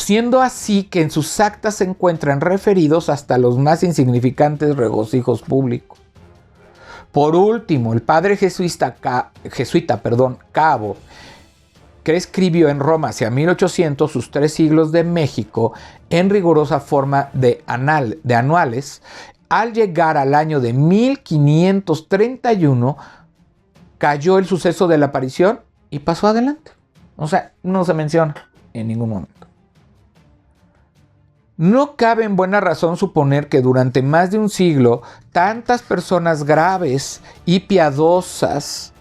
siendo así que en sus actas se encuentran referidos hasta los más insignificantes regocijos públicos. Por último, el padre jesuita Cabo, que escribió en Roma hacia 1800 sus 3 siglos de México en rigurosa forma de anuales, al llegar al año de 1531, cayó el suceso de la aparición y pasó adelante. O sea, no se menciona en ningún momento. No cabe en buena razón suponer que durante más de un siglo tantas personas graves y piadosas,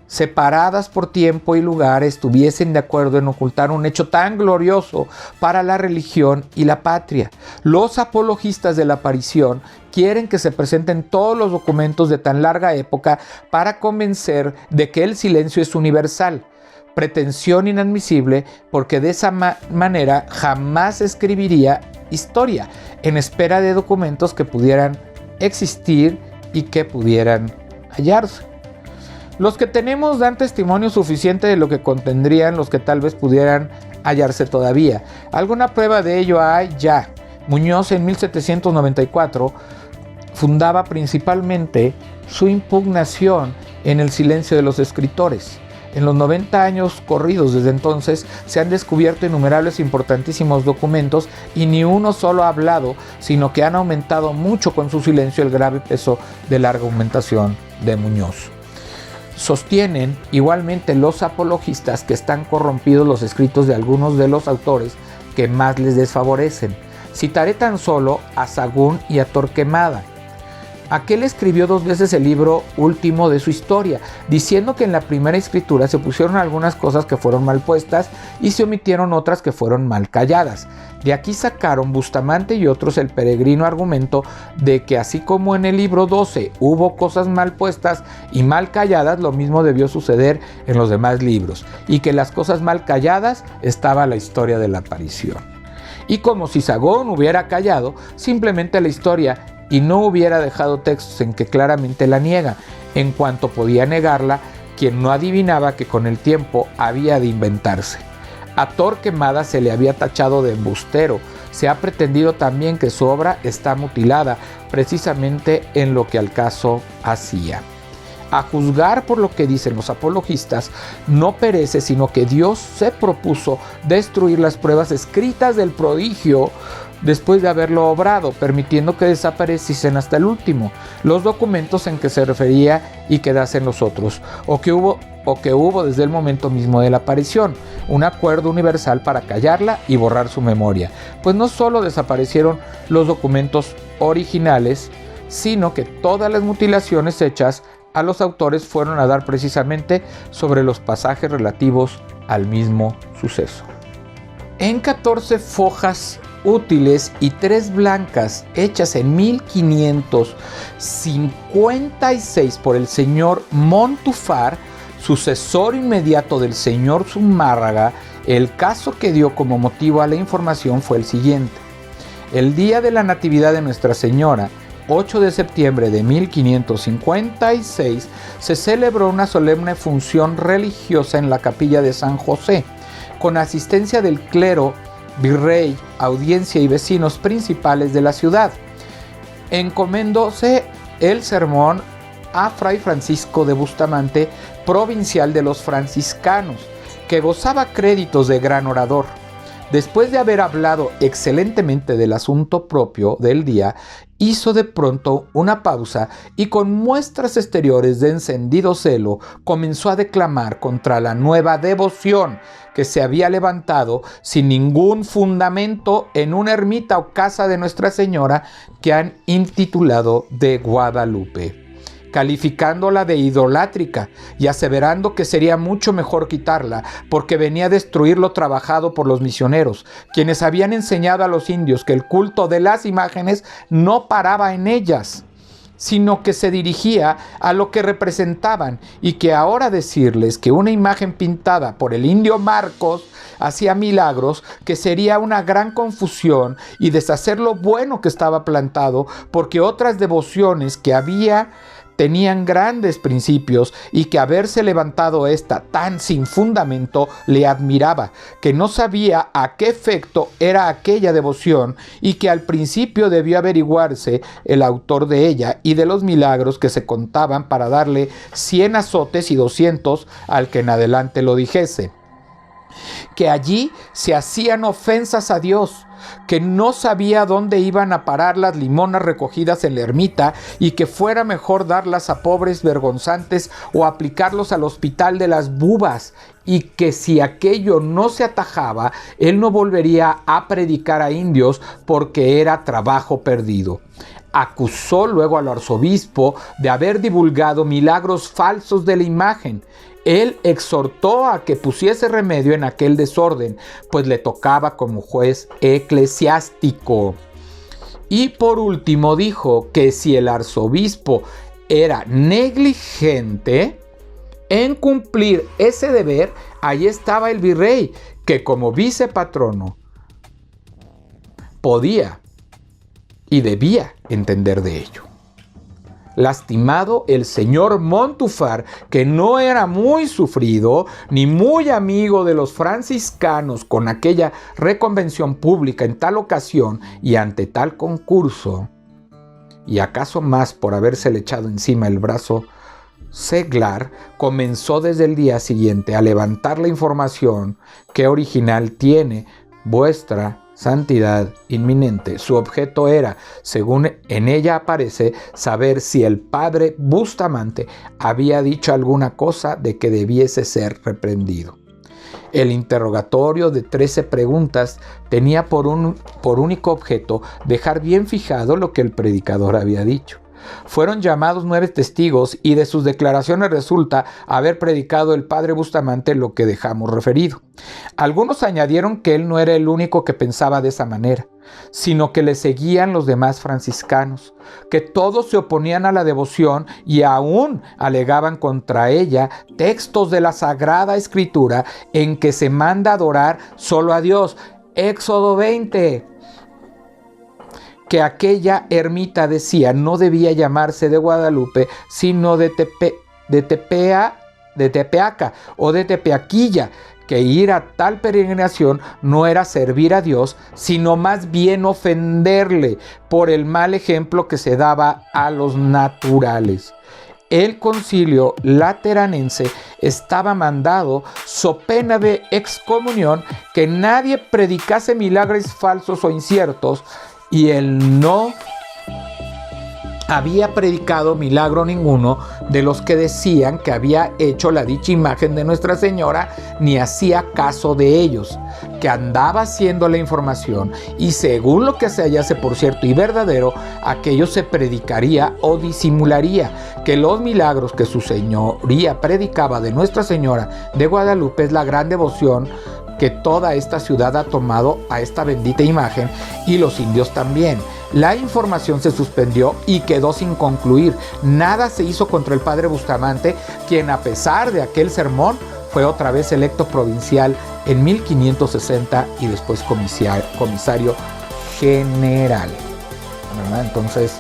separadas por tiempo y lugar, estuviesen de acuerdo en ocultar un hecho tan glorioso para la religión y la patria. Los apologistas de la aparición quieren que se presenten todos los documentos de tan larga época para convencer de que el silencio es universal. Pretensión inadmisible, porque de esa manera jamás escribiría historia en espera de documentos que pudieran existir y que pudieran hallarse. Los que tenemos dan testimonio suficiente de lo que contendrían los que tal vez pudieran hallarse todavía. Alguna prueba de ello hay ya. Muñoz en 1794 fundaba principalmente su impugnación en el silencio de los escritores. En los 90 años corridos desde entonces se han descubierto innumerables importantísimos documentos y ni uno solo ha hablado, sino que han aumentado mucho con su silencio el grave peso de la argumentación de Muñoz. Sostienen igualmente los apologistas que están corrompidos los escritos de algunos de los autores que más les desfavorecen. Citaré tan solo a Sahagún y a Torquemada. Aquel escribió 2 veces el libro último de su historia, diciendo que en la primera escritura se pusieron algunas cosas que fueron mal puestas y se omitieron otras que fueron mal calladas. De aquí sacaron Bustamante y otros el peregrino argumento de que así como en el libro 12 hubo cosas mal puestas y mal calladas, lo mismo debió suceder en los demás libros, y que las cosas mal calladas estaba la historia de la aparición. Y como si Sahagún hubiera callado simplemente la historia y no hubiera dejado textos en que claramente la niega, en cuanto podía negarla quien no adivinaba que con el tiempo había de inventarse. A Torquemada se le había tachado de embustero. Se ha pretendido también que su obra está mutilada, precisamente en lo que al caso hacía. A juzgar por lo que dicen los apologistas, no perece, sino que Dios se propuso destruir las pruebas escritas del prodigio después de haberlo obrado, permitiendo que desapareciesen hasta el último los documentos en que se refería y quedasen los otros, o que hubo desde el momento mismo de la aparición, un acuerdo universal para callarla y borrar su memoria, pues no solo desaparecieron los documentos originales, sino que todas las mutilaciones hechas a los autores fueron a dar precisamente sobre los pasajes relativos al mismo suceso. En 14 fojas útiles y 3 blancas hechas en 1556 por el señor Montufar, sucesor inmediato del señor Zumárraga, el caso que dio como motivo a la información fue el siguiente. El día de la Natividad de Nuestra Señora, 8 de septiembre de 1556, se celebró una solemne función religiosa en la capilla de San José, con asistencia del clero, virrey, audiencia y vecinos principales de la ciudad. Encomendóse el sermón a Fray Francisco de Bustamante, provincial de los franciscanos, que gozaba créditos de gran orador. Después de haber hablado excelentemente del asunto propio del día, hizo de pronto una pausa y con muestras exteriores de encendido celo comenzó a declamar contra la nueva devoción que se había levantado sin ningún fundamento en una ermita o casa de Nuestra Señora que han intitulado de Guadalupe, calificándola de idolátrica y aseverando que sería mucho mejor quitarla porque venía a destruir lo trabajado por los misioneros, quienes habían enseñado a los indios que el culto de las imágenes no paraba en ellas, sino que se dirigía a lo que representaban, y que ahora decirles que una imagen pintada por el indio Marcos hacía milagros, que sería una gran confusión y deshacer lo bueno que estaba plantado, porque otras devociones que había tenían grandes principios y que haberse levantado esta tan sin fundamento le admiraba, que no sabía a qué efecto era aquella devoción y que al principio debió averiguarse el autor de ella y de los milagros que se contaban para darle 100 azotes y 200 al que en adelante lo dijese. Que allí se hacían ofensas a Dios, que no sabía dónde iban a parar las limonas recogidas en la ermita y que fuera mejor darlas a pobres vergonzantes o aplicarlos al hospital de las bubas, y que si aquello no se atajaba, él no volvería a predicar a indios porque era trabajo perdido. Acusó luego al arzobispo de haber divulgado milagros falsos de la imagen. Él exhortó a que pusiese remedio en aquel desorden, pues le tocaba como juez eclesiástico. Y por último dijo que si el arzobispo era negligente en cumplir ese deber, ahí estaba el virrey, que como vicepatrono podía y debía entender de ello. Lastimado el señor Montufar, que no era muy sufrido ni muy amigo de los franciscanos con aquella reconvención pública en tal ocasión y ante tal concurso, y acaso más por habérsele echado encima el brazo seglar, comenzó desde el día siguiente a levantar la información que original tiene vuestra santidad inminente. Su objeto era, según en ella aparece, saber si el padre Bustamante había dicho alguna cosa de que debiese ser reprendido. El interrogatorio de 13 preguntas tenía por único objeto dejar bien fijado lo que el predicador había dicho. Fueron llamados 9 testigos y de sus declaraciones resulta haber predicado el padre Bustamante lo que dejamos referido. Algunos añadieron que él no era el único que pensaba de esa manera, sino que le seguían los demás franciscanos, que todos se oponían a la devoción y aún alegaban contra ella textos de la Sagrada Escritura en que se manda adorar solo a Dios. Éxodo 20. Que aquella ermita, decía, no debía llamarse de Guadalupe, sino de Tepeaca o de Tepeaquilla, que ir a tal peregrinación no era servir a Dios, sino más bien ofenderle por el mal ejemplo que se daba a los naturales. El concilio lateranense estaba mandado, so pena de excomunión, que nadie predicase milagros falsos o inciertos, y él no había predicado milagro ninguno de los que decían que había hecho la dicha imagen de Nuestra Señora, ni hacía caso de ellos, que andaba haciendo la información, y según lo que se hallase por cierto y verdadero, aquello se predicaría o disimularía, que los milagros que su señoría predicaba de Nuestra Señora de Guadalupe es la gran devoción que toda esta ciudad ha tomado a esta bendita imagen, y los indios también. La información se suspendió y quedó sin concluir. Nada se hizo contra el padre Bustamante, quien a pesar de aquel sermón fue otra vez electo provincial en 1560 y después comisario general. ¿Verdad? Entonces,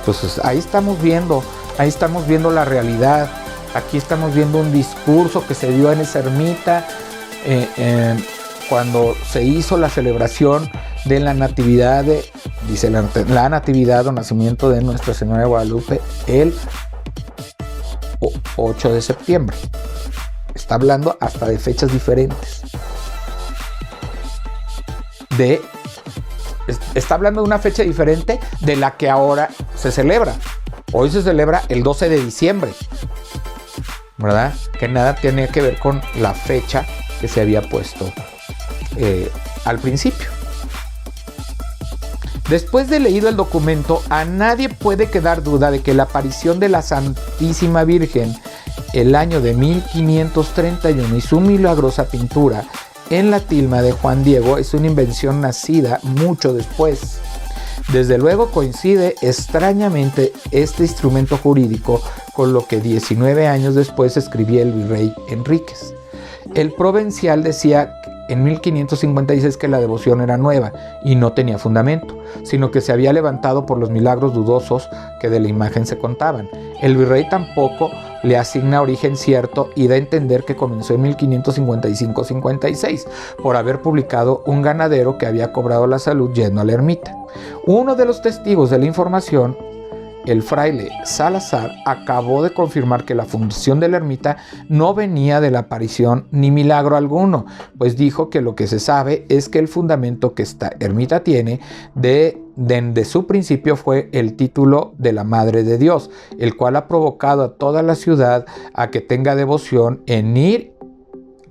pues ahí estamos viendo la realidad. Aquí estamos viendo un discurso que se dio en esa ermita cuando se hizo la celebración de la natividad la natividad o nacimiento de Nuestra Señora de Guadalupe el 8 de septiembre. Está hablando hasta de fechas diferentes. Está hablando de una fecha diferente de la que ahora se celebra. Hoy se celebra el 12 de diciembre, ¿verdad? Que nada tiene que ver con la fecha que se había puesto al principio. Después de leído el documento, a nadie puede quedar duda de que la aparición de la Santísima Virgen el año de 1531 y su milagrosa pintura en la tilma de Juan Diego es una invención nacida mucho después. Desde luego coincide extrañamente este instrumento jurídico con lo que 19 años después escribía el virrey Enríquez. El provincial decía en 1556 que la devoción era nueva y no tenía fundamento, sino que se había levantado por los milagros dudosos que de la imagen se contaban. El virrey tampoco le asigna origen cierto y da a entender que comenzó en 1555-56 por haber publicado un ganadero que había cobrado la salud yendo a la ermita. Uno de los testigos de la información, el fraile Salazar, acabó de confirmar que la fundación de la ermita no venía de la aparición ni milagro alguno, pues dijo que lo que se sabe es que el fundamento que esta ermita tiene desde su principio fue el título de la Madre de Dios, el cual ha provocado a toda la ciudad a que tenga devoción en ir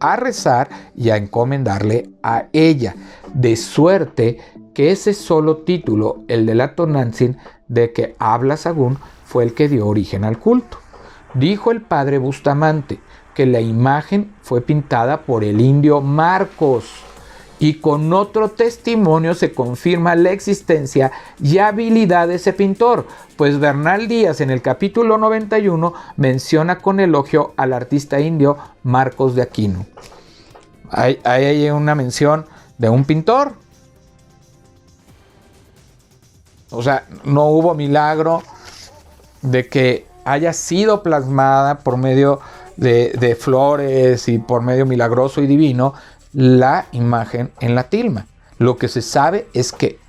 a rezar y a encomendarle a ella, de suerte que ese solo título, el de la Tonantzin, de que habla Sahagún, fue el que dio origen al culto. Dijo el padre Bustamante que la imagen fue pintada por el indio Marcos, y con otro testimonio se confirma la existencia y habilidad de ese pintor, pues Bernal Díaz en el capítulo 91 menciona con elogio al artista indio Marcos de Aquino. Hay una mención de un pintor. O sea, no hubo milagro de que haya sido plasmada por medio de flores y por medio milagroso y divino la imagen en la tilma. Lo que se sabe es que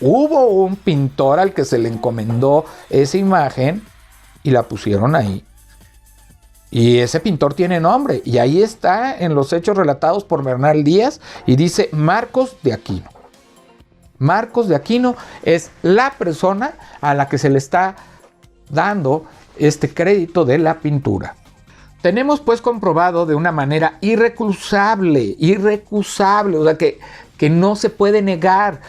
hubo un pintor al que se le encomendó esa imagen y la pusieron ahí. Y ese pintor tiene nombre y ahí está en los hechos relatados por Bernal Díaz y dice Marcos de Aquino. Marcos de Aquino es la persona a la que se le está dando este crédito de la pintura. Tenemos pues comprobado de una manera irrecusable, o sea que no se puede negar,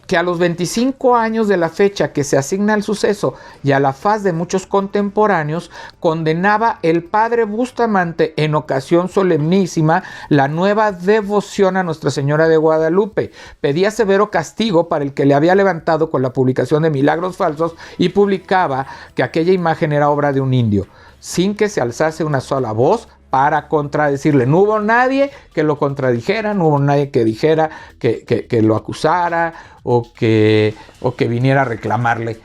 que a los 25 años de la fecha que se asigna al suceso y a la faz de muchos contemporáneos, condenaba el padre Bustamante en ocasión solemnísima la nueva devoción a Nuestra Señora de Guadalupe. Pedía severo castigo para el que le había levantado con la publicación de milagros falsos y publicaba que aquella imagen era obra de un indio, sin que se alzase una sola voz para contradecirle. No hubo nadie que lo contradijera, no hubo nadie que dijera que lo acusara o que viniera a reclamarle.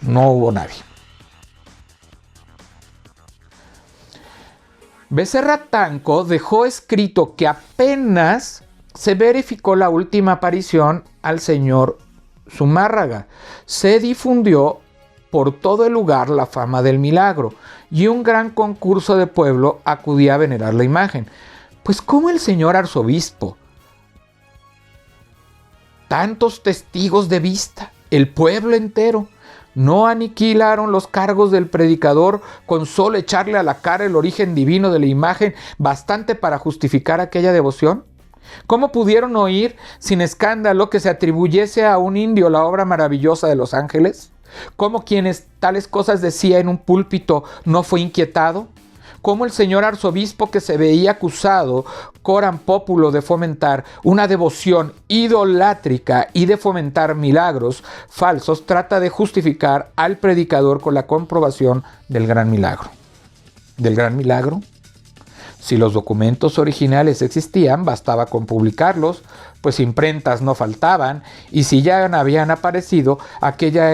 No hubo nadie. Becerra Tanco dejó escrito que apenas se verificó la última aparición al señor Zumárraga, se difundió por todo el lugar la fama del milagro y un gran concurso de pueblo acudía a venerar la imagen. Pues como el señor arzobispo, tantos testigos de vista, el pueblo entero, no aniquilaron los cargos del predicador con solo echarle a la cara el origen divino de la imagen bastante para justificar aquella devoción. ¿Cómo pudieron oír sin escándalo que se atribuyese a un indio la obra maravillosa de los ángeles? ¿Cómo quienes tales cosas decía en un púlpito no fue inquietado? ¿Cómo el señor arzobispo, que se veía acusado coram populo de fomentar una devoción idolátrica y de fomentar milagros falsos, trata de justificar al predicador con la comprobación del gran milagro? ¿Del gran milagro? Si los documentos originales existían, bastaba con publicarlos, pues imprentas no faltaban, y si ya habían aparecido, aquella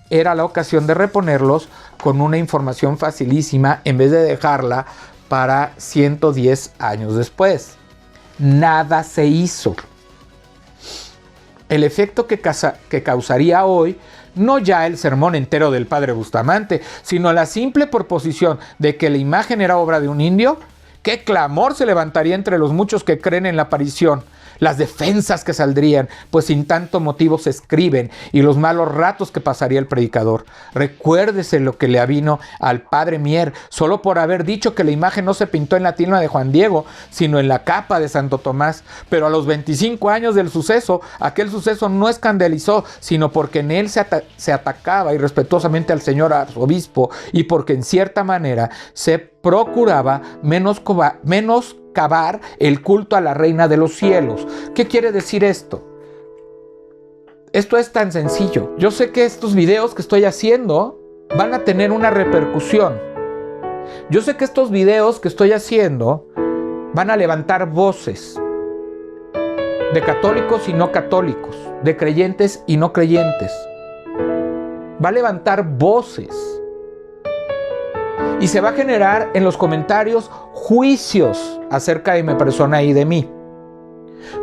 era la ocasión de reponerlos con una información facilísima en vez de dejarla para 110 años después. Nada se hizo. El efecto que causaría hoy, no ya el sermón entero del padre Bustamante, sino la simple proposición de que la imagen era obra de un indio, qué clamor se levantaría entre los muchos que creen en la aparición, las defensas que saldrían, pues sin tanto motivo se escriben, y los malos ratos que pasaría el predicador. Recuérdese lo que le avino al padre Mier, solo por haber dicho que la imagen no se pintó en la tilma de Juan Diego, sino en la capa de Santo Tomás. Pero a los 25 años del suceso, aquel suceso no escandalizó, sino porque en él se atacaba irrespetuosamente al señor arzobispo, y porque en cierta manera se procuraba menoscabar el culto a la reina de los cielos. ¿Qué quiere decir esto? Esto es tan sencillo. Yo sé que estos videos que estoy haciendo van a tener una repercusión. Yo sé que estos videos que estoy haciendo van a levantar voces de católicos y no católicos, de creyentes y no creyentes. Va a levantar voces. Y se va a generar en los comentarios juicios acerca de mi persona y de mí,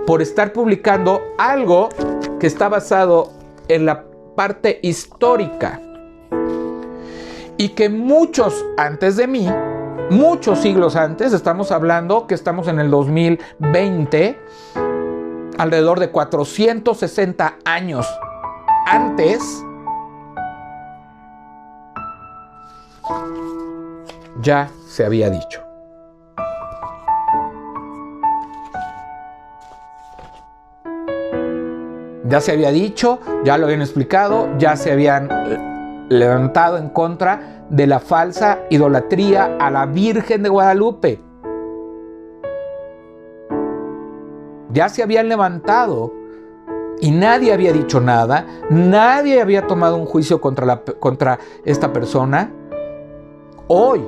por estar publicando algo que está basado en la parte histórica. Y que muchos antes de mí, muchos siglos antes, estamos hablando que estamos en el 2020, alrededor de 460 años antes, ya se había dicho. Ya se había dicho, ya lo habían explicado, ya se habían levantado en contra de la falsa idolatría a la Virgen de Guadalupe. Ya se habían levantado y nadie había dicho nada, nadie había tomado un juicio contra esta persona. Hoy,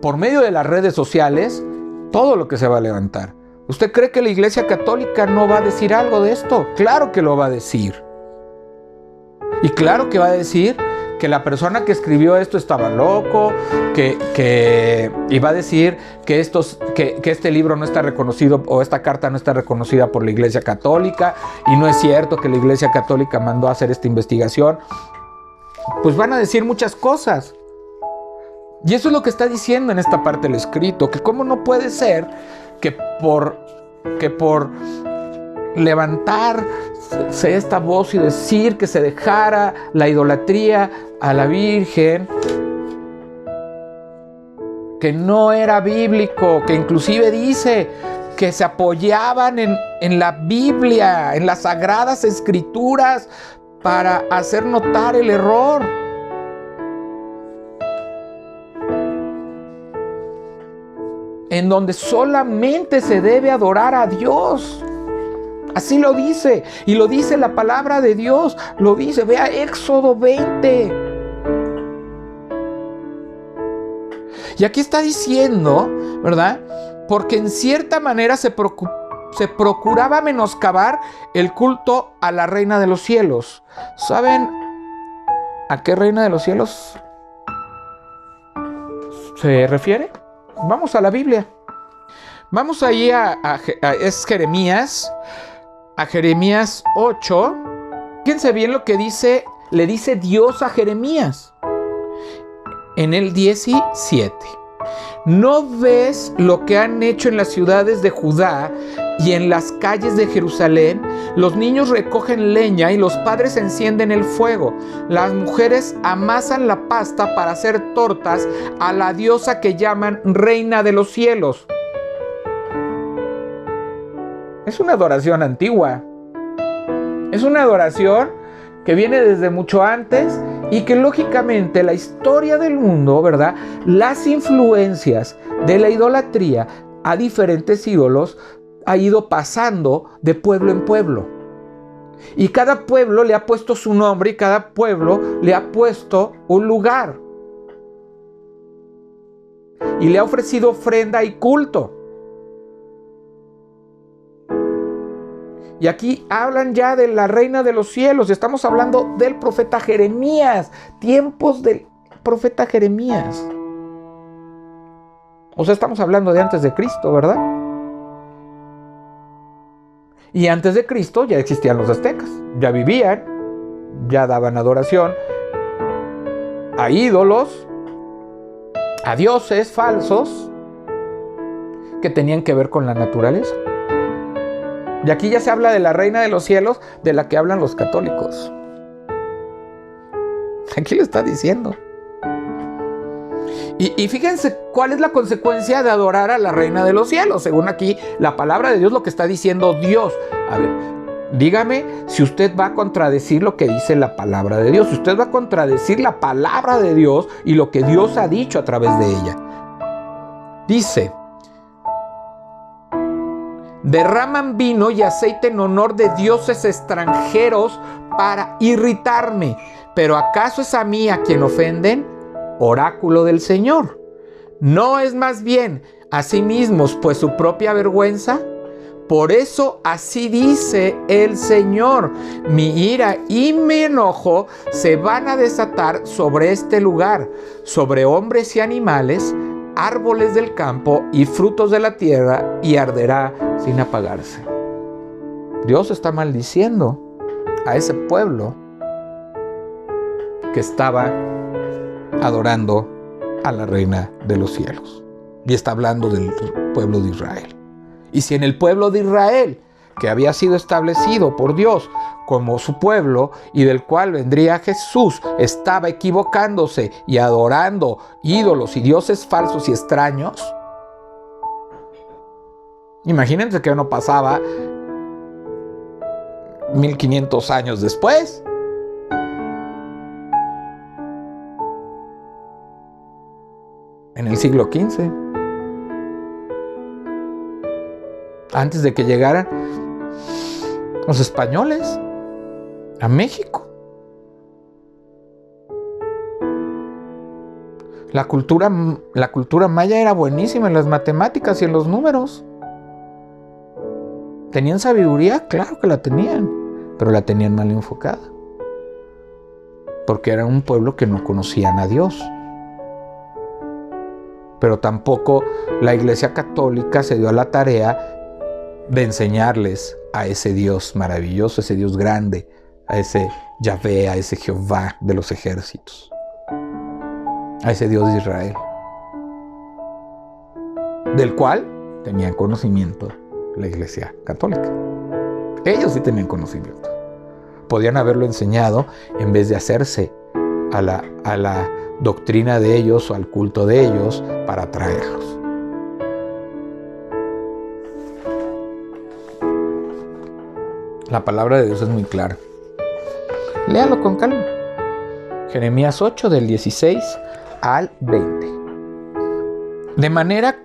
por medio de las redes sociales, todo lo que se va a levantar. ¿Usted cree que la Iglesia Católica no va a decir algo de esto? Claro que lo va a decir. Y claro que va a decir que la persona que escribió esto estaba loco, y va a decir que este libro no está reconocido, o esta carta no está reconocida por la Iglesia Católica, y no es cierto que la Iglesia Católica mandó a hacer esta investigación. Pues van a decir muchas cosas. Y eso es lo que está diciendo en esta parte del escrito, que cómo no puede ser que por levantarse esta voz y decir que se dejara la idolatría a la Virgen, que no era bíblico, que inclusive dice que se apoyaban en la Biblia, en las Sagradas Escrituras, para hacer notar el error. En donde solamente se debe adorar a Dios. Así lo dice, y lo dice la palabra de Dios, lo dice, vea Éxodo 20. Y aquí está diciendo, ¿verdad? Porque en cierta manera se procuraba menoscabar el culto a la Reina de los Cielos. ¿Saben a qué Reina de los Cielos se refiere? Vamos a la Biblia. Vamos ahí es Jeremías, a Jeremías 8. Fíjense bien lo que le dice Dios a Jeremías en el 17. ¿No ves lo que han hecho en las ciudades de Judá y en las calles de Jerusalén? Los niños recogen leña y los padres encienden el fuego. Las mujeres amasan la pasta para hacer tortas a la diosa que llaman Reina de los Cielos. Es una adoración antigua. Es una adoración que viene desde mucho antes y que lógicamente la historia del mundo, ¿verdad? Las influencias de la idolatría a diferentes ídolos ha ido pasando de pueblo en pueblo. Y cada pueblo le ha puesto su nombre y cada pueblo le ha puesto un lugar. Y le ha ofrecido ofrenda y culto. Y aquí hablan ya de la Reina de los Cielos. Estamos hablando del profeta Jeremías. Tiempos del profeta Jeremías. O sea, estamos hablando de antes de Cristo, ¿verdad? Y antes de Cristo ya existían los aztecas. Ya vivían, ya daban adoración a ídolos, a dioses falsos que tenían que ver con la naturaleza. Y aquí ya se habla de la Reina de los Cielos, de la que hablan los católicos. Aquí lo está diciendo. Y fíjense cuál es la consecuencia de adorar a la Reina de los Cielos. Según aquí, la palabra de Dios, lo que está diciendo Dios. A ver, dígame si usted va a contradecir lo que dice la palabra de Dios. Si usted va a contradecir la palabra de Dios y lo que Dios ha dicho a través de ella. Dice: derraman vino y aceite en honor de dioses extranjeros para irritarme. ¿Pero acaso es a mí a quien ofenden? Oráculo del Señor. ¿No es más bien a sí mismos pues su propia vergüenza? Por eso así dice el Señor: mi ira y mi enojo se van a desatar sobre este lugar, sobre hombres y animales, árboles del campo y frutos de la tierra, y arderá sin apagarse. Dios está maldiciendo a ese pueblo que estaba adorando a la Reina de los cielos. Y está hablando del pueblo de Israel. Y si en el pueblo de Israel, que había sido establecido por Dios como su pueblo y del cual vendría Jesús, estaba equivocándose y adorando ídolos y dioses falsos y extraños, imagínense que no pasaba 1500 años después. En el siglo XV. Antes de que llegaran los españoles a México. La cultura maya era buenísima en las matemáticas y en los números. ¿Tenían sabiduría? Claro que la tenían, pero la tenían mal enfocada. Porque era un pueblo que no conocían a Dios. Pero tampoco la Iglesia Católica se dio a la tarea de enseñarles a ese Dios maravilloso, ese Dios grande, a ese Yahvé, a ese Jehová de los ejércitos, a ese Dios de Israel, del cual tenían conocimiento la Iglesia Católica. Ellos sí tenían conocimiento. Podían haberlo enseñado en vez de hacerse a la doctrina de ellos o al culto de ellos para atraerlos. La palabra de Dios es muy clara. Léalo con calma. Jeremías 8, del 16 al 20. De manera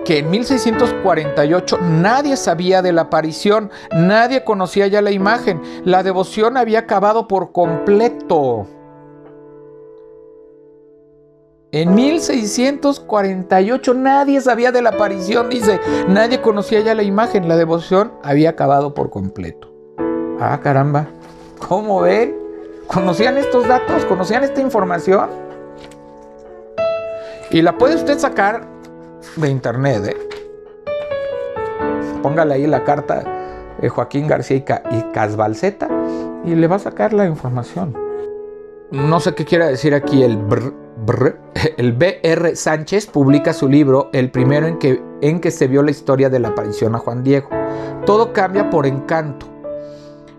que en 1648 nadie sabía de la aparición, nadie conocía ya la imagen. La devoción había acabado por completo. En 1648 nadie sabía de la aparición, dice. Nadie conocía ya la imagen. La devoción había acabado por completo. Ah, caramba. ¿Cómo ven? ¿Conocían estos datos? ¿Conocían esta información? Y la puede usted sacar de internet, Póngale ahí la carta de Joaquín García y Casbalceta y le va a sacar la información. No sé qué quiera decir aquí el El B.R. Sánchez publica su libro, el primero en que se vio la historia de la aparición a Juan Diego. Todo cambia por encanto.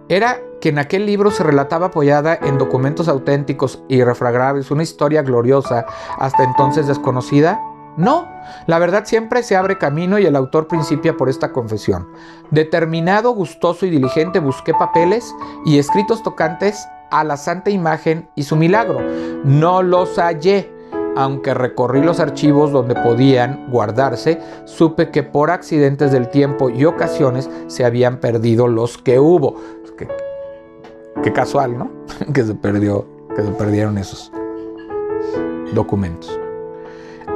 Era que en aquel libro se relataba, apoyada en documentos auténticos y irrefragables, una historia gloriosa, hasta entonces desconocida. No, la verdad siempre se abre camino y el autor principia por esta confesión. Determinado, gustoso y diligente busqué papeles y escritos tocantes a la santa imagen y su milagro. No los hallé. Aunque recorrí los archivos donde podían guardarse, supe que por accidentes del tiempo y ocasiones se habían perdido los que hubo. Qué casual, ¿no? que se perdieron esos documentos.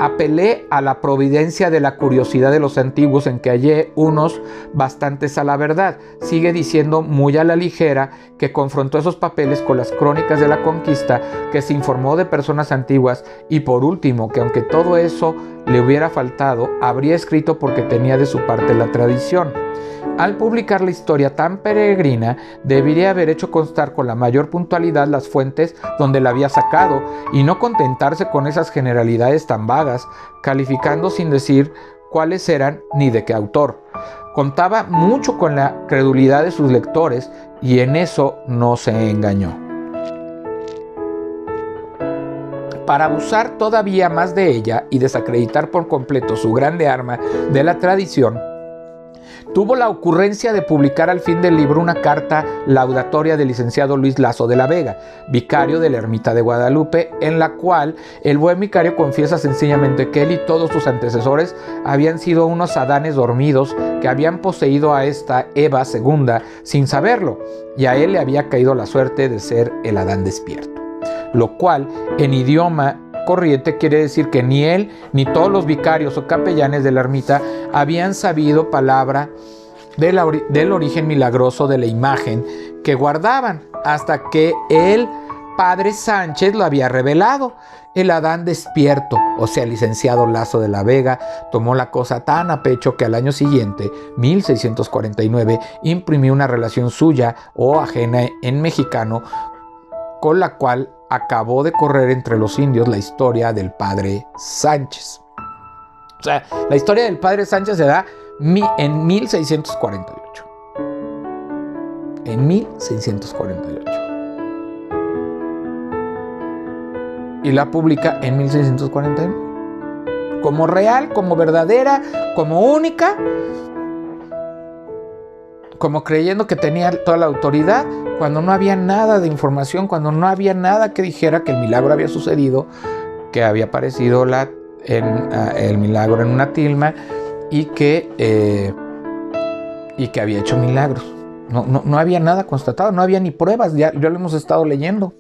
Apelé a la providencia de la curiosidad de los antiguos, en que hallé unos bastantes a la verdad. Sigue diciendo muy a la ligera que confrontó esos papeles con las crónicas de la conquista, que se informó de personas antiguas y por último que aunque todo eso le hubiera faltado, habría escrito porque tenía de su parte la tradición. Al publicar la historia tan peregrina, debería haber hecho constar con la mayor puntualidad las fuentes donde la había sacado y no contentarse con esas generalidades tan vagas, calificando sin decir cuáles eran ni de qué autor. Contaba mucho con la credulidad de sus lectores y en eso no se engañó. Para abusar todavía más de ella y desacreditar por completo su grande arma de la tradición, tuvo la ocurrencia de publicar al fin del libro una carta laudatoria del licenciado Luis Lazo de la Vega, vicario de la Ermita de Guadalupe, en la cual el buen vicario confiesa sencillamente que él y todos sus antecesores habían sido unos Adanes dormidos que habían poseído a esta Eva segunda sin saberlo, y a él le había caído la suerte de ser el Adán despierto, lo cual en idioma corriente, quiere decir que ni él ni todos los vicarios o capellanes de la ermita habían sabido palabra del origen milagroso de la imagen que guardaban, hasta que el padre Sánchez lo había revelado. El Adán despierto, o sea, el licenciado Laso de la Vega, tomó la cosa tan a pecho que al año siguiente, 1649, imprimió una relación suya o ajena en mexicano, con la cual acabó de correr entre los indios la historia del padre Sánchez. O sea, la historia del padre Sánchez se da en 1648. En 1648. Y la publica en 1649. Como real, como verdadera, como única, como creyendo que tenía toda la autoridad, cuando no había nada de información, cuando no había nada que dijera que el milagro había sucedido, que había aparecido el milagro en una tilma y que había hecho milagros. No había nada constatado, no había ni pruebas, ya lo hemos estado leyendo.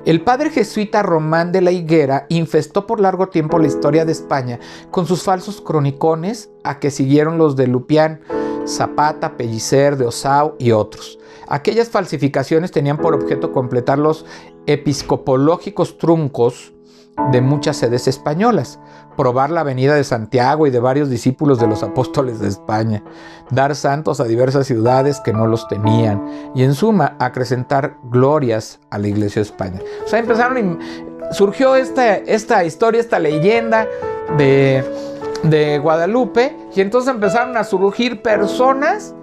El padre jesuita Román de la Higuera infestó por largo tiempo la historia de España con sus falsos cronicones, a que siguieron los de Lupián, Zapata, Pellicer, de Osao y otros. Aquellas falsificaciones tenían por objeto completar los episcopológicos truncos de muchas sedes españolas, probar la venida de Santiago y de varios discípulos de los apóstoles de España, dar santos a diversas ciudades que no los tenían y, en suma, acrecentar glorias a la Iglesia de España. O sea, surgió esta historia, esta leyenda de Guadalupe, y entonces empezaron a surgir personas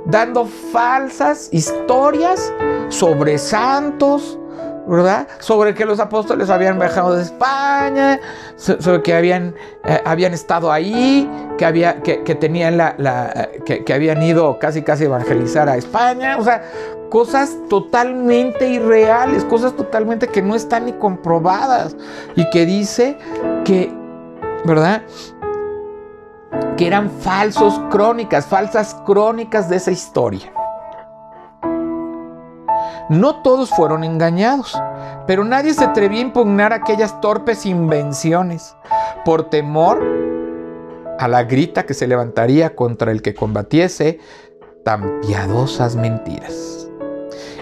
dando falsas historias sobre santos, ¿verdad? Sobre que los apóstoles habían viajado de España, sobre que habían estado ahí, que tenían que habían ido casi a evangelizar a España. O sea, cosas totalmente irreales, cosas totalmente que no están ni comprobadas, y que dice que, ¿verdad?, que eran falsas crónicas de esa historia. No todos fueron engañados, pero nadie se atrevía a impugnar aquellas torpes invenciones, por temor a la grita que se levantaría contra el que combatiese tan piadosas mentiras.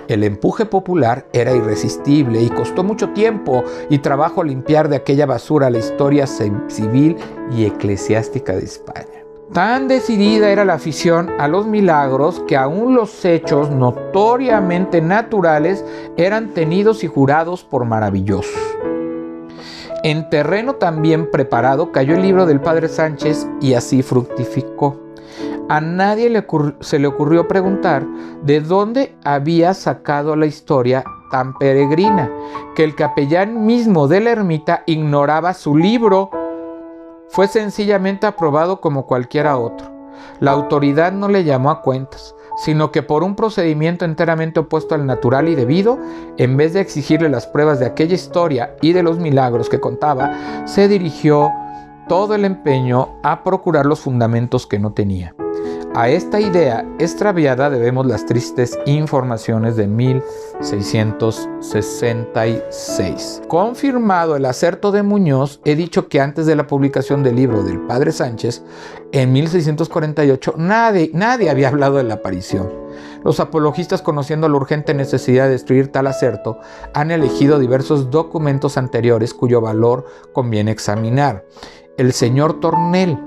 El empuje popular era irresistible y costó mucho tiempo y trabajo limpiar de aquella basura la historia civil y eclesiástica de España. Tan decidida era la afición a los milagros que aún los hechos notoriamente naturales eran tenidos y jurados por maravillosos. En terreno tan bien preparado cayó el libro del padre Sánchez y así fructificó. A nadie se le ocurrió preguntar de dónde había sacado la historia tan peregrina, que el capellán mismo de la ermita ignoraba su libro. Fue sencillamente aprobado como cualquiera otro. La autoridad no le llamó a cuentas, sino que por un procedimiento enteramente opuesto al natural y debido, en vez de exigirle las pruebas de aquella historia y de los milagros que contaba, se dirigió todo el empeño a procurar los fundamentos que no tenía. A esta idea extraviada debemos las tristes informaciones de 1666. Confirmado el acerto de Muñoz, he dicho que antes de la publicación del libro del padre Sánchez, en 1648, nadie había hablado de la aparición. Los apologistas, conociendo la urgente necesidad de destruir tal acerto, han elegido diversos documentos anteriores cuyo valor conviene examinar. El señor Tornel,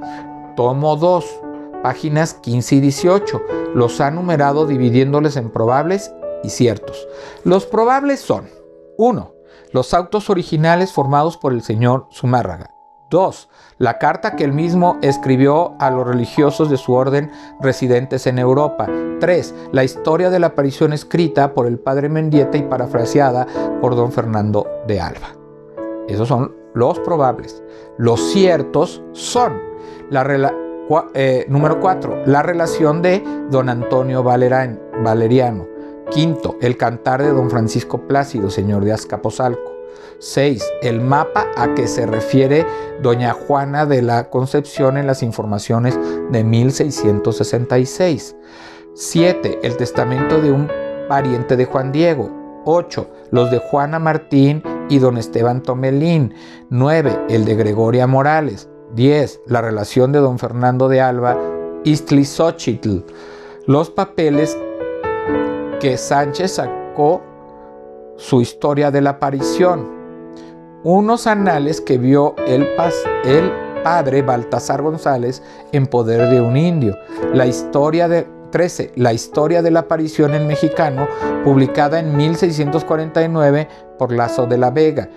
tomo 2, páginas 15 y 18, los ha numerado dividiéndoles en probables y ciertos. Los probables son: 1. Los autos originales formados por el señor Zumárraga. 2. La carta que él mismo escribió a los religiosos de su orden residentes en Europa. 3. La historia de la aparición escrita por el padre Mendieta y parafraseada por don Fernando de Alba. Esos son los probables. Los ciertos son número 4, la relación de don Antonio Valeriano. 5, el cantar de don Francisco Plácido, señor de Azcapotzalco. 6, el mapa a que se refiere doña Juana de la Concepción en las informaciones de 1666. 7, el testamento de un pariente de Juan Diego. 8, los de Juana Martín y don Esteban Tomelín. 9. El de Gregoria Morales. 10. La relación de don Fernando de Alba Iztlizóchitl. Los papeles que Sánchez sacó su historia de la aparición. Unos anales que vio el padre Baltasar González en poder de un indio. La historia de 13. La historia de la aparición en mexicano, publicada en 1649 por Lazo de la Vega.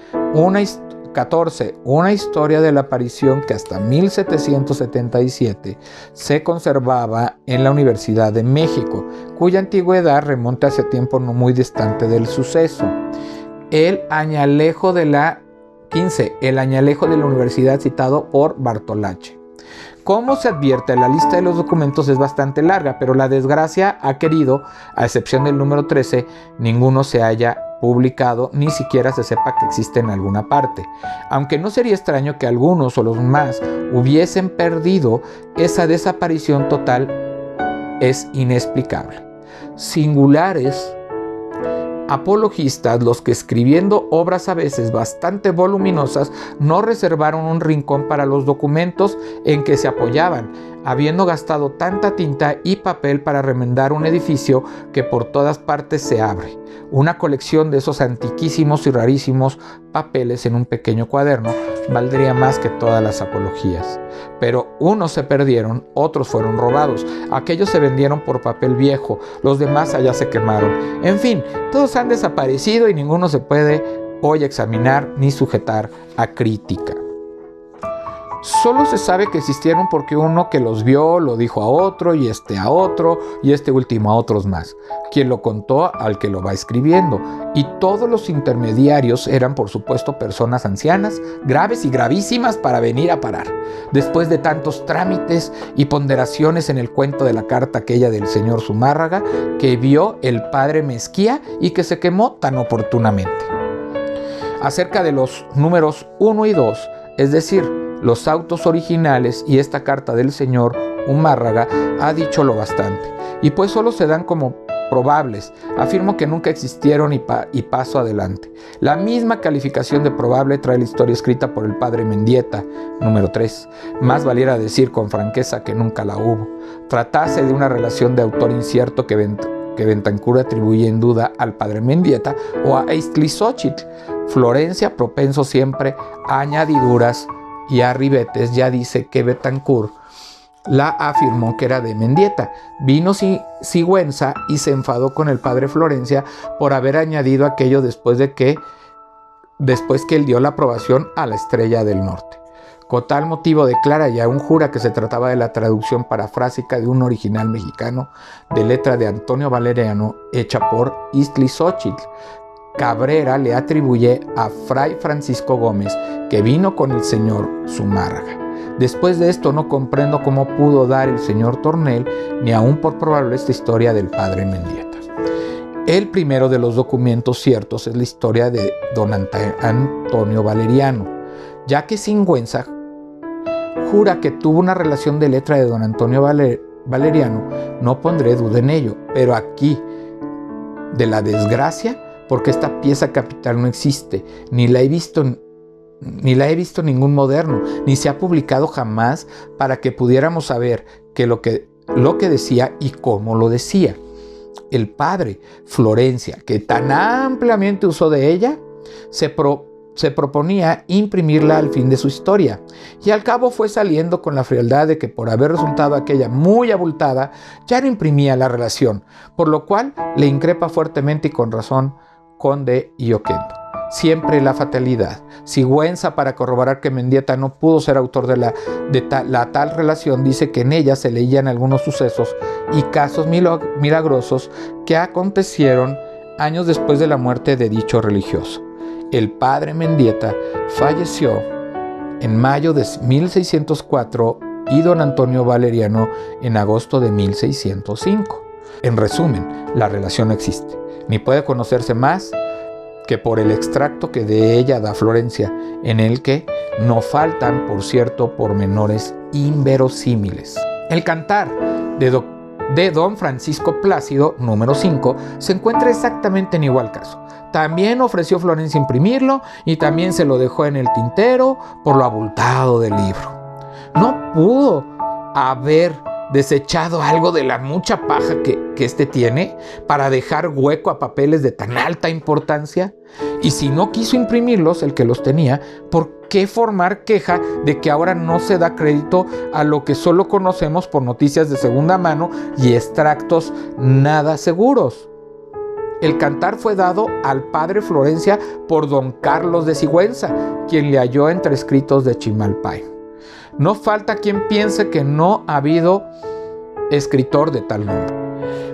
14. Una historia de la aparición que hasta 1777 se conservaba en la Universidad de México, cuya antigüedad remonta hacia tiempo no muy distante del suceso. El añalejo de la 15. El añalejo de la universidad citado por Bartolache. Como se advierte, la lista de los documentos es bastante larga, pero la desgracia ha querido, a excepción del número 13, ninguno se haya publicado, ni siquiera se sepa que existe en alguna parte. Aunque no sería extraño que algunos o los más hubiesen perdido, esa desaparición total es inexplicable. Singulares apologistas, los que escribiendo obras a veces bastante voluminosas no reservaron un rincón para los documentos en que se apoyaban, habiendo gastado tanta tinta y papel para remendar un edificio que por todas partes se abre. Una colección de esos antiquísimos y rarísimos papeles en un pequeño cuaderno valdría más que todas las apologías. Pero unos se perdieron, otros fueron robados, aquellos se vendieron por papel viejo, los demás allá se quemaron. En fin, todos han desaparecido y ninguno se puede hoy examinar ni sujetar a crítica. Solo se sabe que existieron porque uno que los vio lo dijo a otro y a otro y último a otros más, quien lo contó al que lo va escribiendo, y todos los intermediarios eran por supuesto personas ancianas, graves y gravísimas para venir a parar, después de tantos trámites y ponderaciones en el cuento de la carta aquella del señor Zumárraga que vio el padre Mezquía y que se quemó tan oportunamente. Acerca de los números 1 y 2, es decir, los autos originales y esta carta del señor Zumárraga, ha dicho lo bastante, y pues solo se dan como probables. Afirmo que nunca existieron y paso adelante. La misma calificación de probable trae la historia escrita por el padre Mendieta, número 3. Más valiera decir con franqueza que nunca la hubo. Tratase de una relación de autor incierto que Bentancur atribuye en duda al padre Mendieta o a Iztlizóchitl. Florencia, propenso siempre a añadiduras y a ribetes, ya dice que Bentancur la afirmó que era de Mendieta. Vino Sigüenza y se enfadó con el padre Florencia por haber añadido aquello después que él dio la aprobación a la Estrella del Norte. Con tal motivo declara y aún jura que se trataba de la traducción parafrásica de un original mexicano de letra de Antonio Valeriano hecha por Iztlizóchitl. Cabrera le atribuye a Fray Francisco Gómez que vino con el señor Zumárraga. Después de esto no comprendo cómo pudo dar el señor Tornel ni aún por probable esta historia del padre Mendieta. El primero de los documentos ciertos es la historia de don Antonio Valeriano, ya que Sigüenza jura que tuvo una relación de letra de don Antonio Valeriano, no pondré duda en ello, pero aquí de la desgracia, porque esta pieza capital no existe, ni la he visto ningún moderno, ni se ha publicado jamás para que pudiéramos saber que lo que decía y cómo lo decía. El padre Florencia, que tan ampliamente usó de ella, se proponía imprimirla al fin de su historia, y al cabo fue saliendo con la frialdad de que por haber resultado aquella muy abultada, ya no imprimía la relación, por lo cual le increpa fuertemente y con razón Conde y Oquendo. Siempre la fatalidad. Sigüenza, para corroborar que Mendieta no pudo ser autor de la tal relación, dice que en ella se leían algunos sucesos y casos milagrosos que acontecieron años después de la muerte de dicho religioso. El padre Mendieta falleció en mayo de 1604 y don Antonio Valeriano en agosto de 1605. En resumen, la relación no existe, ni puede conocerse más que por el extracto que de ella da Florencia, en el que no faltan, por cierto, pormenores inverosímiles. El cantar de don Francisco Plácido, número 5, se encuentra exactamente en igual caso. También ofreció Florencia imprimirlo y también se lo dejó en el tintero por lo abultado del libro. No pudo haber desechado algo de la mucha paja que éste tiene para dejar hueco a papeles de tan alta importancia. Y si no quiso imprimirlos, el que los tenía, ¿por qué formar queja de que ahora no se da crédito a lo que solo conocemos por noticias de segunda mano y extractos nada seguros? El cantar fue dado al padre Florencia por don Carlos de Sigüenza, quien le halló entre escritos de Chimalpay. No falta quien piense que no ha habido escritor de tal nombre.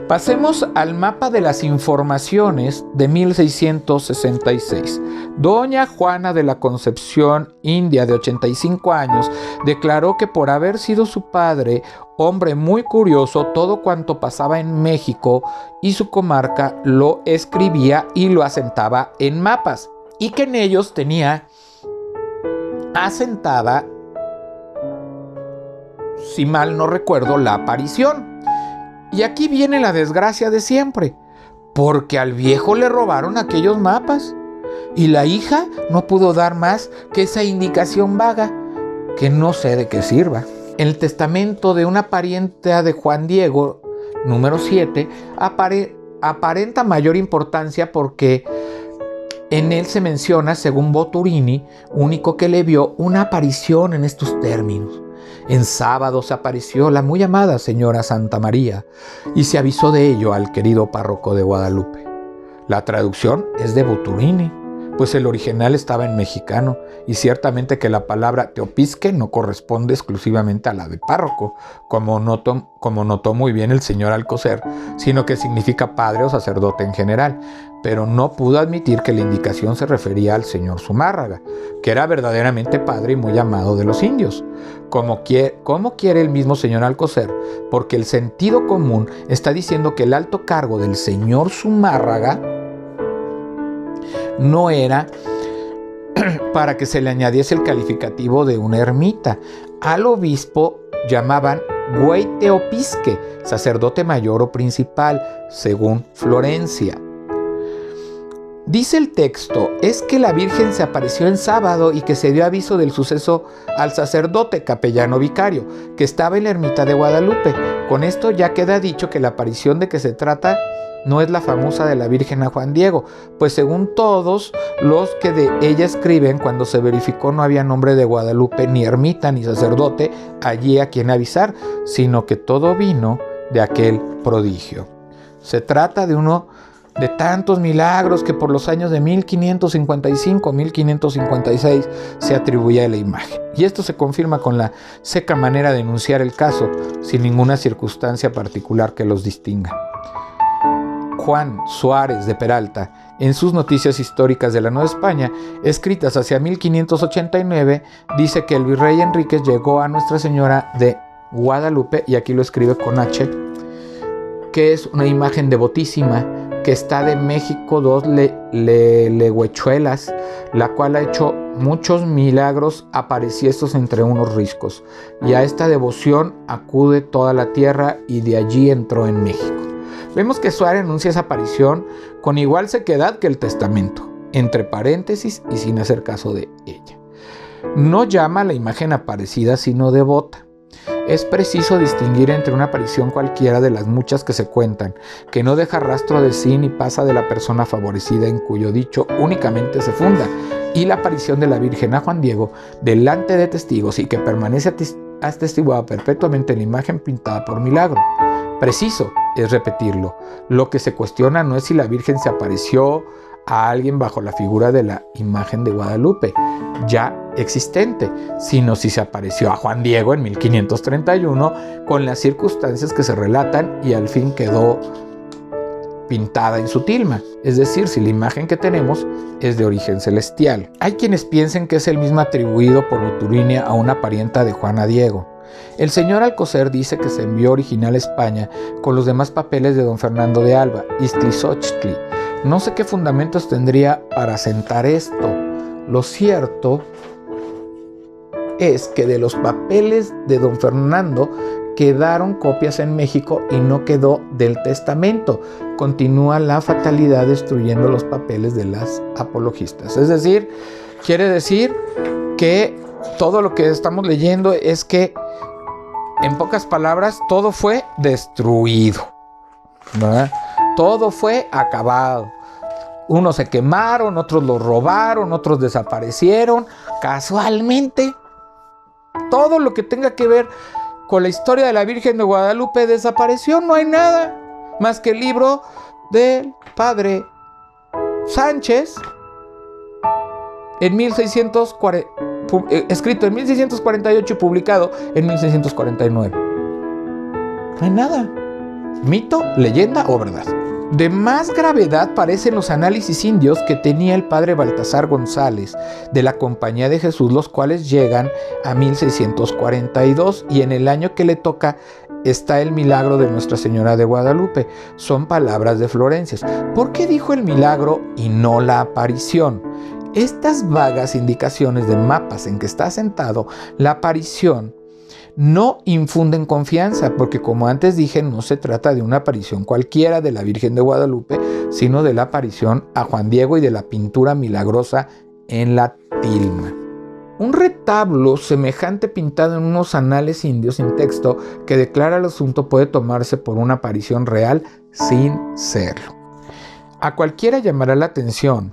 Pasemos al mapa de las informaciones de 1666. Doña Juana de la Concepción, india de 85 años, declaró que por haber sido su padre hombre muy curioso, todo cuanto pasaba en México y su comarca lo escribía y lo asentaba en mapas, y que en ellos tenía asentada, si mal no recuerdo, la aparición. Y aquí viene la desgracia de siempre, porque al viejo le robaron aquellos mapas y la hija no pudo dar más que esa indicación vaga, que no sé de qué sirva. El testamento de una parienta de Juan Diego, número 7, aparenta mayor importancia porque en él se menciona, según Boturini, único que le vio, una aparición en estos términos. En sábado se apareció la muy amada señora Santa María y se avisó de ello al querido párroco de Guadalupe. La traducción es de Boturini, pues el original estaba en mexicano y ciertamente que la palabra teopisque no corresponde exclusivamente a la de párroco, como notó muy bien el señor Alcocer, sino que significa padre o sacerdote en general, pero no pudo admitir que la indicación se refería al señor Zumárraga, que era verdaderamente padre y muy amado de los indios, como quiere el mismo señor Alcocer, porque el sentido común está diciendo que el alto cargo del señor Zumárraga no era para que se le añadiese el calificativo de una ermita. Al obispo llamaban güey teopisque, sacerdote mayor o principal, según Florencia. Dice el texto, es que la Virgen se apareció en sábado y que se dio aviso del suceso al sacerdote capellano vicario, que estaba en la ermita de Guadalupe. Con esto ya queda dicho que la aparición de que se trata no es la famosa de la Virgen a Juan Diego, pues según todos los que de ella escriben, cuando se verificó no había nombre de Guadalupe, ni ermita, ni sacerdote allí a quien avisar, sino que todo vino de aquel prodigio. Se trata de uno de tantos milagros que por los años de 1555-1556 se atribuye a la imagen. Y esto se confirma con la seca manera de enunciar el caso, sin ninguna circunstancia particular que los distinga. Juan Suárez de Peralta, en sus Noticias Históricas de la Nueva España, escritas hacia 1589, dice que el virrey Enríquez llegó a Nuestra Señora de Guadalupe, y aquí lo escribe con H, que es una imagen devotísima, que está de México 2 legüechuelas, la cual ha hecho muchos milagros apareciestos entre unos riscos, y a esta devoción acude toda la tierra, y de allí entró en México. Vemos que Suárez anuncia esa aparición con igual sequedad que el testamento, entre paréntesis y sin hacer caso de ella. No llama a la imagen aparecida sino devota. Es preciso distinguir entre una aparición cualquiera de las muchas que se cuentan, que no deja rastro de sí ni pasa de la persona favorecida en cuyo dicho únicamente se funda, y la aparición de la Virgen a Juan Diego delante de testigos y que permanece atestiguada perpetuamente en la imagen pintada por milagro. Preciso es repetirlo. Lo que se cuestiona no es si la Virgen se apareció a alguien bajo la figura de la imagen de Guadalupe, ya existente, sino si se apareció a Juan Diego en 1531 con las circunstancias que se relatan y al fin quedó pintada en su tilma, es decir, si la imagen que tenemos es de origen celestial. Hay quienes piensen que es el mismo atribuido por Boturini a una parienta de Juana Diego. El señor Alcocer dice que se envió original a España con los demás papeles de don Fernando de Alba, Iztlizochtli. No sé qué fundamentos tendría para asentar esto. Lo cierto es que de los papeles de don Fernando quedaron copias en México y no quedó del testamento, continúa la fatalidad destruyendo los papeles de las apologistas. Es decir, quiere decir que todo lo que estamos leyendo es que, en pocas palabras, todo fue destruido, ¿verdad? Todo fue acabado. Unos se quemaron, otros los robaron, otros desaparecieron. Casualmente, todo lo que tenga que ver con la historia de la Virgen de Guadalupe desapareció. No hay nada más que el libro del padre Sánchez, escrito en 1648 y publicado en 1649. No hay nada. ¿Mito, leyenda o verdad? De más gravedad parecen los análisis indios que tenía el padre Baltasar González de la Compañía de Jesús, los cuales llegan a 1642, y en el año que le toca está el milagro de Nuestra Señora de Guadalupe. Son palabras de Florencias. ¿Por qué dijo el milagro y no la aparición? Estas vagas indicaciones de mapas en que está asentado la aparición no infunden confianza, porque, como antes dije, no se trata de una aparición cualquiera de la Virgen de Guadalupe, sino de la aparición a Juan Diego y de la pintura milagrosa en la tilma. Un retablo semejante pintado en unos anales indios sin texto que declara el asunto puede tomarse por una aparición real sin serlo. A cualquiera llamará la atención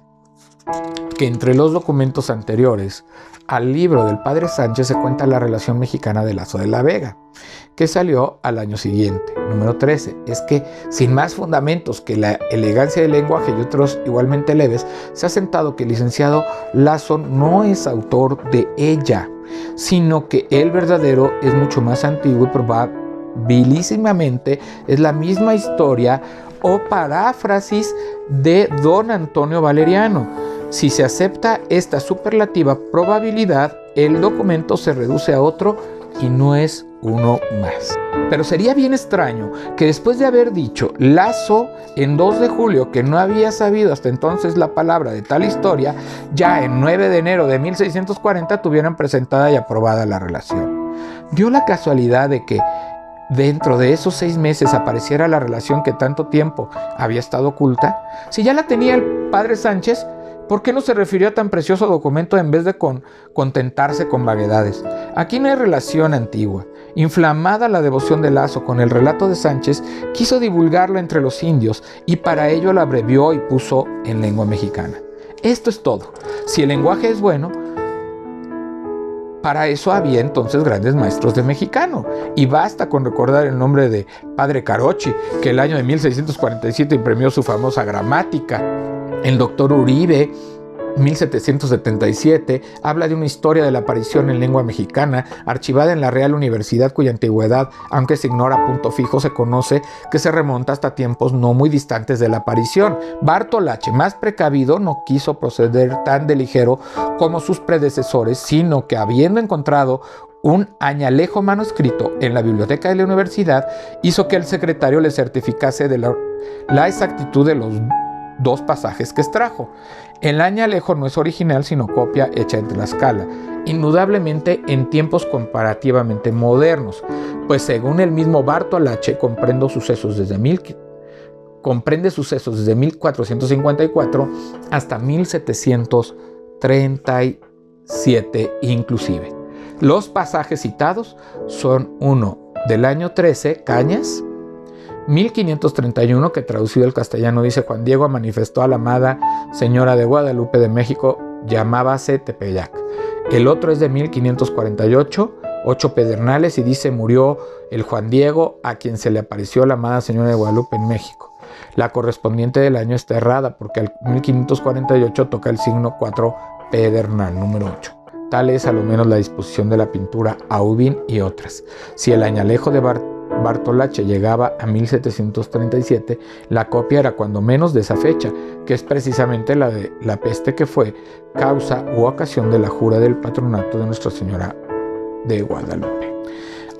que entre los documentos anteriores al libro del padre Sánchez se cuenta la relación mexicana de Laso de la Vega, que salió al año siguiente. Número 13. Es que, sin más fundamentos que la elegancia del lenguaje y otros igualmente leves, se ha sentado que el licenciado Laso no es autor de ella, sino que el verdadero es mucho más antiguo y probabilísimamente es la misma historia o paráfrasis de don Antonio Valeriano. Si se acepta esta superlativa probabilidad, el documento se reduce a otro y no es uno más. Pero sería bien extraño que después de haber dicho Laso en 2 de julio que no había sabido hasta entonces la palabra de tal historia, ya en 9 de enero de 1640 tuvieran presentada y aprobada la relación. Dio la casualidad de que dentro de esos 6 meses apareciera la relación que tanto tiempo había estado oculta. Si ya la tenía el padre Sánchez, ¿por qué no se refirió a tan precioso documento en vez de contentarse con vaguedades? Aquí no hay relación antigua. Inflamada la devoción de Laso con el relato de Sánchez, quiso divulgarlo entre los indios y para ello lo abrevió y puso en lengua mexicana. Esto es todo. Si el lenguaje es bueno, para eso había entonces grandes maestros de mexicano. Y basta con recordar el nombre de padre Carochi, que el año de 1647 imprimió su famosa gramática. El doctor Uribe, 1777, habla de una historia de la aparición en lengua mexicana, archivada en la Real Universidad, cuya antigüedad, aunque se ignora a punto fijo, se conoce que se remonta hasta tiempos no muy distantes de la aparición. Bartolache, más precavido, no quiso proceder tan de ligero como sus predecesores, sino que, habiendo encontrado un añalejo manuscrito en la biblioteca de la universidad, hizo que el secretario le certificase de la exactitud de los 2 pasajes que extrajo. El añalejo no es original, sino copia hecha en Tlaxcala, indudablemente en tiempos comparativamente modernos, pues según el mismo Bartolache comprende sucesos desde 1454 hasta 1737 inclusive. Los pasajes citados son uno del año 13, Cañas, 1531, que traducido al castellano dice: Juan Diego manifestó a la amada Señora de Guadalupe de México, llamábase Tepeyac. El otro es de 1548, 8 Pedernales, y dice: murió el Juan Diego a quien se le apareció la amada Señora de Guadalupe en México. La correspondiente del año está errada porque al 1548 toca el signo 4 Pedernal, número 8. Tal es a lo menos la disposición de la pintura Aubin y otras. Si el añalejo de Bartolache llegaba a 1737, la copia era cuando menos de esa fecha, que es precisamente la de la peste que fue causa u ocasión de la jura del patronato de Nuestra Señora de Guadalupe.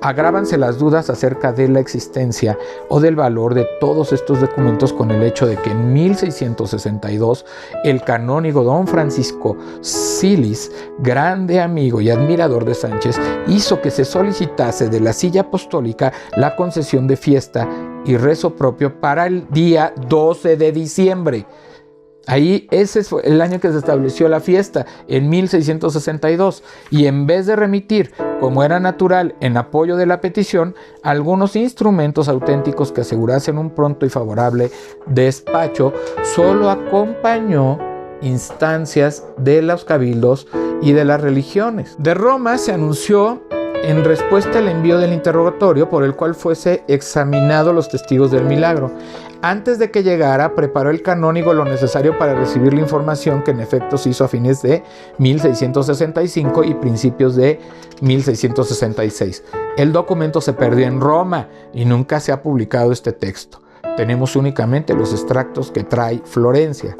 Agrávanse las dudas acerca de la existencia o del valor de todos estos documentos con el hecho de que en 1662 el canónigo don Francisco Silis, grande amigo y admirador de Sánchez, hizo que se solicitase de la silla apostólica la concesión de fiesta y rezo propio para el día 12 de diciembre. Ahí ese fue el año que se estableció la fiesta, en 1662, y en vez de remitir, como era natural, en apoyo de la petición, algunos instrumentos auténticos que asegurasen un pronto y favorable despacho, solo acompañó instancias de los cabildos y de las religiones. De Roma se anunció en respuesta al envío del interrogatorio por el cual fuese examinado los testigos del milagro. Antes de que llegara, preparó el canónigo lo necesario para recibir la información, que en efecto se hizo a fines de 1665 y principios de 1666. El documento se perdió en Roma y nunca se ha publicado este texto. Tenemos únicamente los extractos que trae Florencia.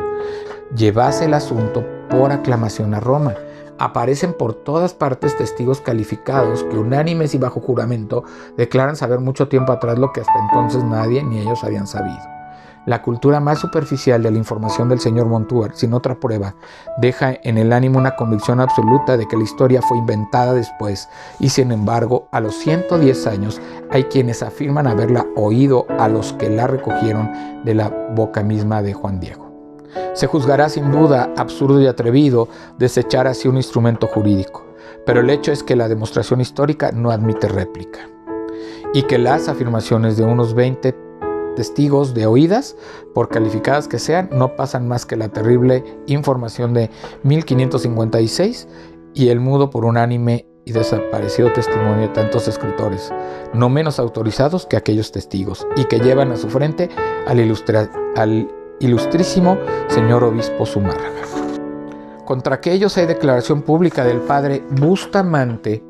Llevase el asunto por aclamación a Roma. Aparecen por todas partes testigos calificados que, unánimes y bajo juramento, declaran saber mucho tiempo atrás lo que hasta entonces nadie ni ellos habían sabido. La cultura más superficial de la información del señor Montúar, sin otra prueba, deja en el ánimo una convicción absoluta de que la historia fue inventada después, y sin embargo, a los 110 años, hay quienes afirman haberla oído a los que la recogieron de la boca misma de Juan Diego. Se juzgará sin duda absurdo y atrevido desechar así un instrumento jurídico, pero el hecho es que la demostración histórica no admite réplica, y que las afirmaciones de unos 20 testigos de oídas, por calificadas que sean, no pasan más que la terrible información de 1556 y el mudo por unánime y desaparecido testimonio de tantos escritores, no menos autorizados que aquellos testigos, y que llevan a su frente al ilustrísimo señor obispo Zumárraga. Contra aquellos hay declaración pública del padre Bustamante.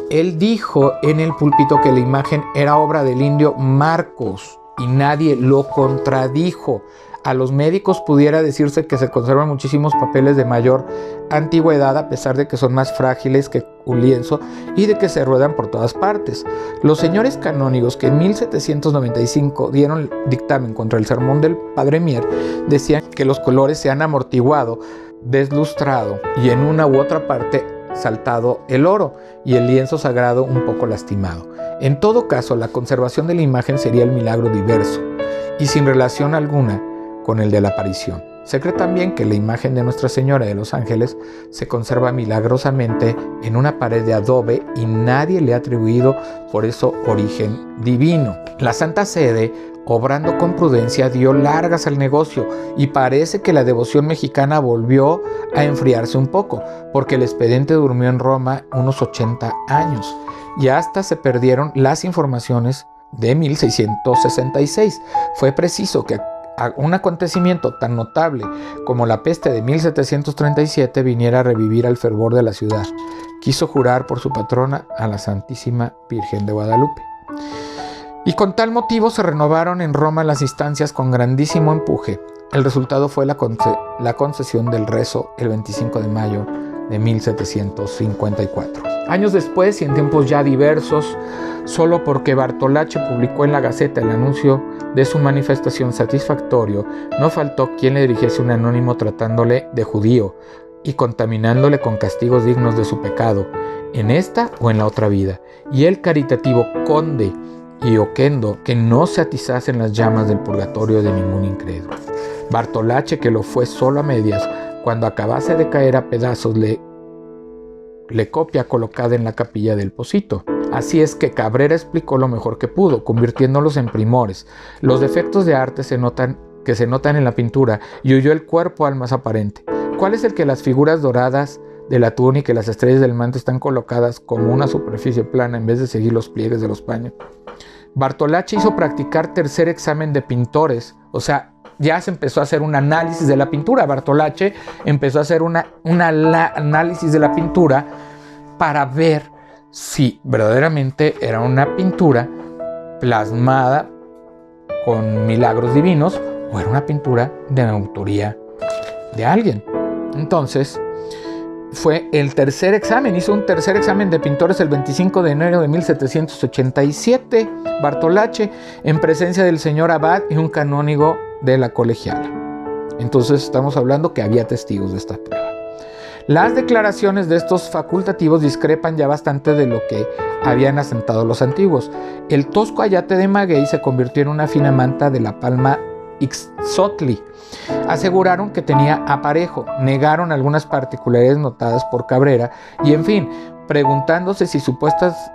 Él dijo en el púlpito que la imagen era obra del indio Marcos y nadie lo contradijo. A los médicos pudiera decirse que se conservan muchísimos papeles de mayor antigüedad, a pesar de que son más frágiles que un lienzo y de que se ruedan por todas partes. Los señores canónigos que en 1795 dieron dictamen contra el sermón del padre Mier decían que los colores se han amortiguado, deslustrado y en una u otra parte saltado el oro y el lienzo sagrado un poco lastimado. En todo caso, la conservación de la imagen sería el milagro diverso y sin relación alguna con el de la aparición. Se cree también que la imagen de Nuestra Señora de los Ángeles se conserva milagrosamente en una pared de adobe y nadie le ha atribuido por eso origen divino. La Santa Sede, obrando con prudencia, dio largas al negocio y parece que la devoción mexicana volvió a enfriarse un poco, porque el expediente durmió en Roma unos 80 años y hasta se perdieron las informaciones de 1666. Fue preciso que un acontecimiento tan notable como la peste de 1737 viniera a revivir al fervor de la ciudad. Quiso jurar por su patrona a la Santísima Virgen de Guadalupe. Y con tal motivo se renovaron en Roma las instancias con grandísimo empuje. El resultado fue la concesión del rezo el 25 de mayo de 1754. Años después y en tiempos ya diversos, solo porque Bartolache publicó en la Gaceta el anuncio de su manifestación satisfactorio, no faltó quien le dirigiese un anónimo tratándole de judío y contaminándole con castigos dignos de su pecado, en esta o en la otra vida, y el caritativo conde y Oquendo que no se atizasen las llamas del purgatorio de ningún incrédulo. Bartolache, que lo fue solo a medias, cuando acabase de caer a pedazos, le copia colocada en la capilla del Pocito. Así es que Cabrera explicó lo mejor que pudo, convirtiéndolos en primores. Los defectos de arte se notan en la pintura y huyó el cuerpo al más aparente. ¿Cuál es el que las figuras doradas de la túnica y las estrellas del manto están colocadas como una superficie plana en vez de seguir los pliegues de los paños? Bartolache hizo practicar tercer examen de pintores, o sea, ya se empezó a hacer un análisis de la pintura. Bartolache empezó a hacer un análisis de la pintura para ver si verdaderamente era una pintura plasmada con milagros divinos o era una pintura de autoría de alguien. Entonces, fue el tercer examen, hizo un tercer examen de pintores el 25 de enero de 1787, Bartolache, en presencia del señor abad y un canónigo de la colegiala. Entonces estamos hablando que había testigos de esta prueba. Las declaraciones de estos facultativos discrepan ya bastante de lo que habían asentado los antiguos. El tosco ayate de maguey se convirtió en una fina manta de la palma Ixotli. Aseguraron que tenía aparejo, negaron algunas particularidades notadas por Cabrera y, en fin, preguntándose si supuestas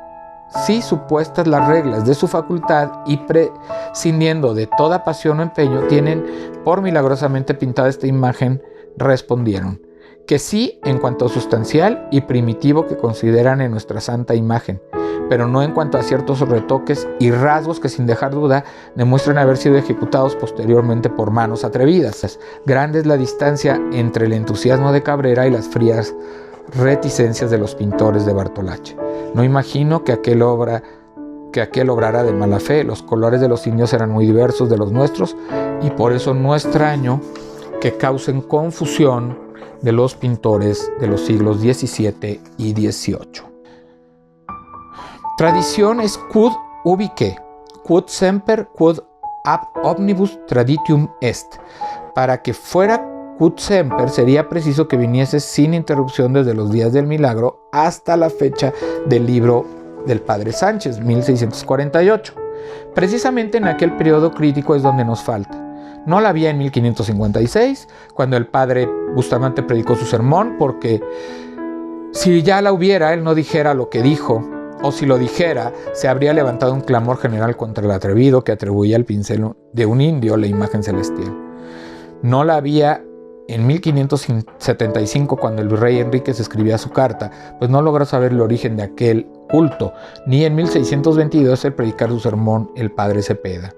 las reglas de su facultad y prescindiendo de toda pasión o empeño tienen por milagrosamente pintada esta imagen, respondieron que sí en cuanto a sustancial y primitivo que consideran en nuestra santa imagen, pero no en cuanto a ciertos retoques y rasgos que sin dejar duda demuestran haber sido ejecutados posteriormente por manos atrevidas. Grande es la distancia entre el entusiasmo de Cabrera y las frías reticencias de los pintores de Bartolacci. No imagino que aquel obrara de mala fe. Los colores de los indios eran muy diversos de los nuestros y por eso no extraño que causen confusión de los pintores de los siglos XVII y XVIII. Tradición es quod ubique, quod semper, quod ab omnibus traditium est. Para que fuera quod semper sería preciso que viniese sin interrupción desde los días del milagro hasta la fecha del libro del padre Sánchez, 1648. Precisamente en aquel periodo crítico es donde nos falta. No la había en 1556, cuando el padre Bustamante predicó su sermón, porque si ya la hubiera, él no dijera lo que dijo, o si lo dijera, se habría levantado un clamor general contra el atrevido que atribuía al pincel de un indio la imagen celestial. No la había en 1575, cuando el rey Enríquez escribía su carta, pues no logró saber el origen de aquel culto, ni en 1622 el predicar su sermón el padre Cepeda.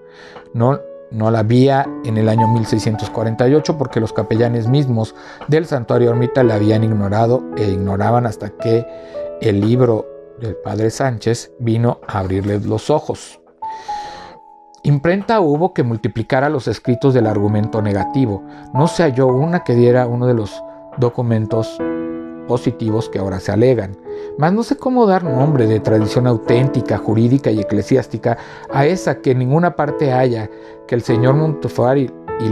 No la había en el año 1648 porque los capellanes mismos del santuario ermita la habían ignorado e ignoraban hasta que el libro del padre Sánchez vino a abrirles los ojos. Imprenta hubo que multiplicara los escritos del argumento negativo. No se halló una que diera uno de los documentos positivos que ahora se alegan. Mas no sé cómo dar nombre de tradición auténtica, jurídica y eclesiástica a esa que en ninguna parte haya, que el señor Montefort y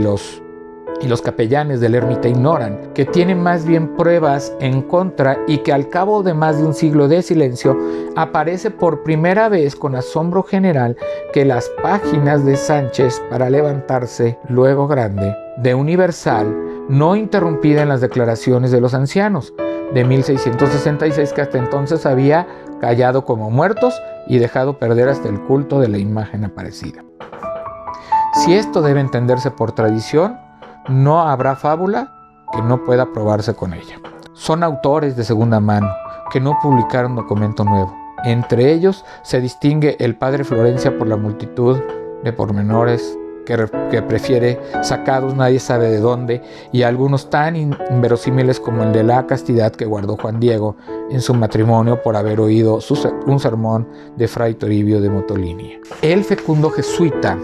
los capellanes de la ermita ignoran, que tiene más bien pruebas en contra y que al cabo de más de un siglo de silencio aparece por primera vez con asombro general que las páginas de Sánchez para levantarse luego grande de Universal no interrumpida en las declaraciones de los ancianos de 1666 que hasta entonces había callado como muertos y dejado perder hasta el culto de la imagen aparecida. Si esto debe entenderse por tradición, no habrá fábula que no pueda probarse con ella. Son autores de segunda mano que no publicaron documento nuevo. Entre ellos se distingue el padre Florencia por la multitud de pormenores que prefiere sacados nadie sabe de dónde y algunos tan inverosímiles como el de la castidad que guardó Juan Diego en su matrimonio por haber oído un sermón de Fray Toribio de Motolinia. El fecundo jesuita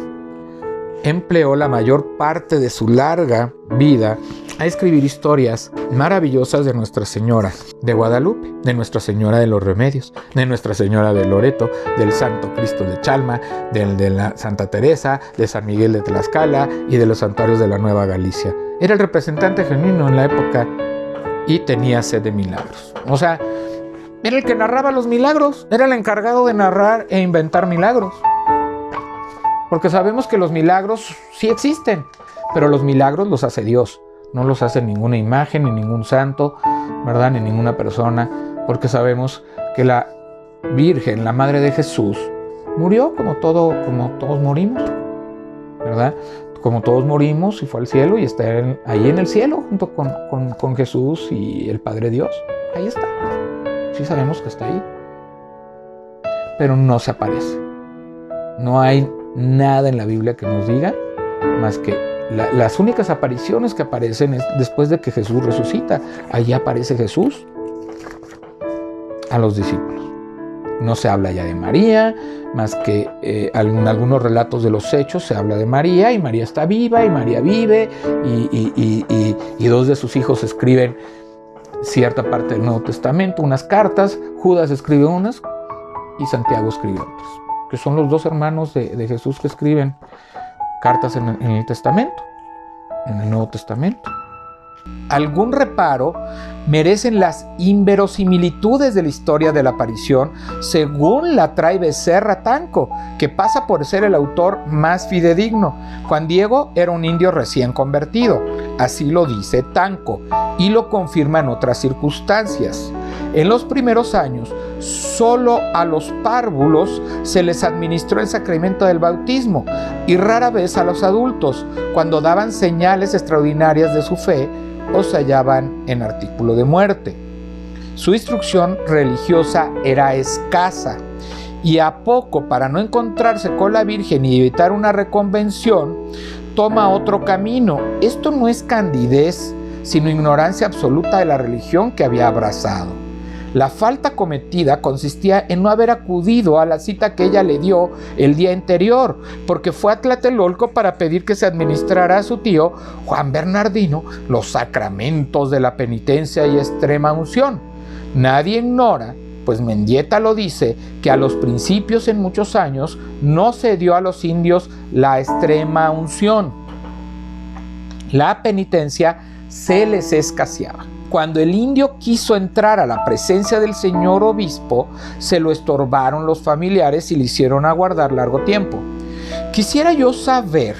empleó la mayor parte de su larga vida a escribir historias maravillosas de Nuestra Señora de Guadalupe, de Nuestra Señora de los Remedios, de Nuestra Señora de Loreto, del Santo Cristo de Chalma, de la Santa Teresa, de San Miguel de Tlaxcala y de los santuarios de la Nueva Galicia. Era el representante genuino en la época y tenía sed de milagros. O sea, era el que narraba los milagros, era el encargado de narrar e inventar milagros. Porque sabemos que los milagros sí existen, pero los milagros los hace Dios. No los hace ninguna imagen, ni ningún santo, ¿verdad? Ni ninguna persona, porque sabemos que la Virgen, la Madre de Jesús, murió como todos morimos, ¿verdad? Como todos morimos y fue al cielo y está ahí en el cielo junto con Jesús y el Padre Dios. Ahí está. Sí sabemos que está ahí. Pero no se aparece. No hay nada en la Biblia que nos diga más que las únicas apariciones que aparecen es después de que Jesús resucita. Allí aparece Jesús a los discípulos. No se habla ya de María, más que en algunos relatos de los hechos se habla de María, y María está viva, y María vive, y dos de sus hijos escriben cierta parte del Nuevo Testamento, unas cartas, Judas escribe unas y Santiago escribe otras, que son los dos hermanos de Jesús que escriben cartas en el Testamento, en el Nuevo Testamento. Algún reparo merecen las inverosimilitudes de la historia de la aparición, según la trae Becerra Tanco, que pasa por ser el autor más fidedigno. Juan Diego era un indio recién convertido, así lo dice Tanco, y lo confirma en otras circunstancias. En los primeros años, solo a los párvulos se les administró el sacramento del bautismo y rara vez a los adultos, cuando daban señales extraordinarias de su fe o se hallaban en artículo de muerte. Su instrucción religiosa era escasa y a poco, para no encontrarse con la Virgen y evitar una reconvención, toma otro camino. Esto no es candidez, sino ignorancia absoluta de la religión que había abrazado. La falta cometida consistía en no haber acudido a la cita que ella le dio el día anterior, porque fue a Tlatelolco para pedir que se administrara a su tío Juan Bernardino los sacramentos de la penitencia y extrema unción. Nadie ignora, pues Mendieta lo dice, que a los principios en muchos años no se dio a los indios la extrema unción. La penitencia se les escaseaba. Cuando el indio quiso entrar a la presencia del señor obispo, se lo estorbaron los familiares y le hicieron aguardar largo tiempo. Quisiera yo saber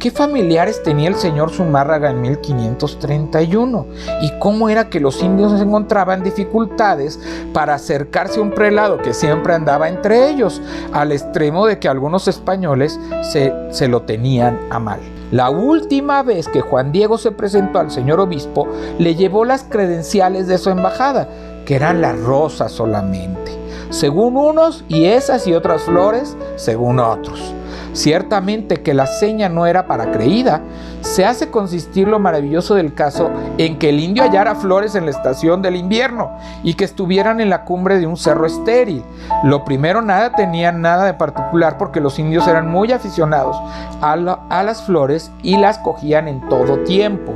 qué familiares tenía el señor Zumárraga en 1531 y cómo era que los indios encontraban dificultades para acercarse a un prelado que siempre andaba entre ellos, al extremo de que algunos españoles se lo tenían a mal. La última vez que Juan Diego se presentó al señor obispo, le llevó las credenciales de su embajada, que eran las rosas solamente, según unos, y esas y otras flores, según otros. Ciertamente que la seña no era para creída. Se hace consistir lo maravilloso del caso en que el indio hallara flores en la estación del invierno y que estuvieran en la cumbre de un cerro estéril. Lo primero, nada tenían nada de particular, porque los indios eran muy aficionados a las flores y las cogían en todo tiempo.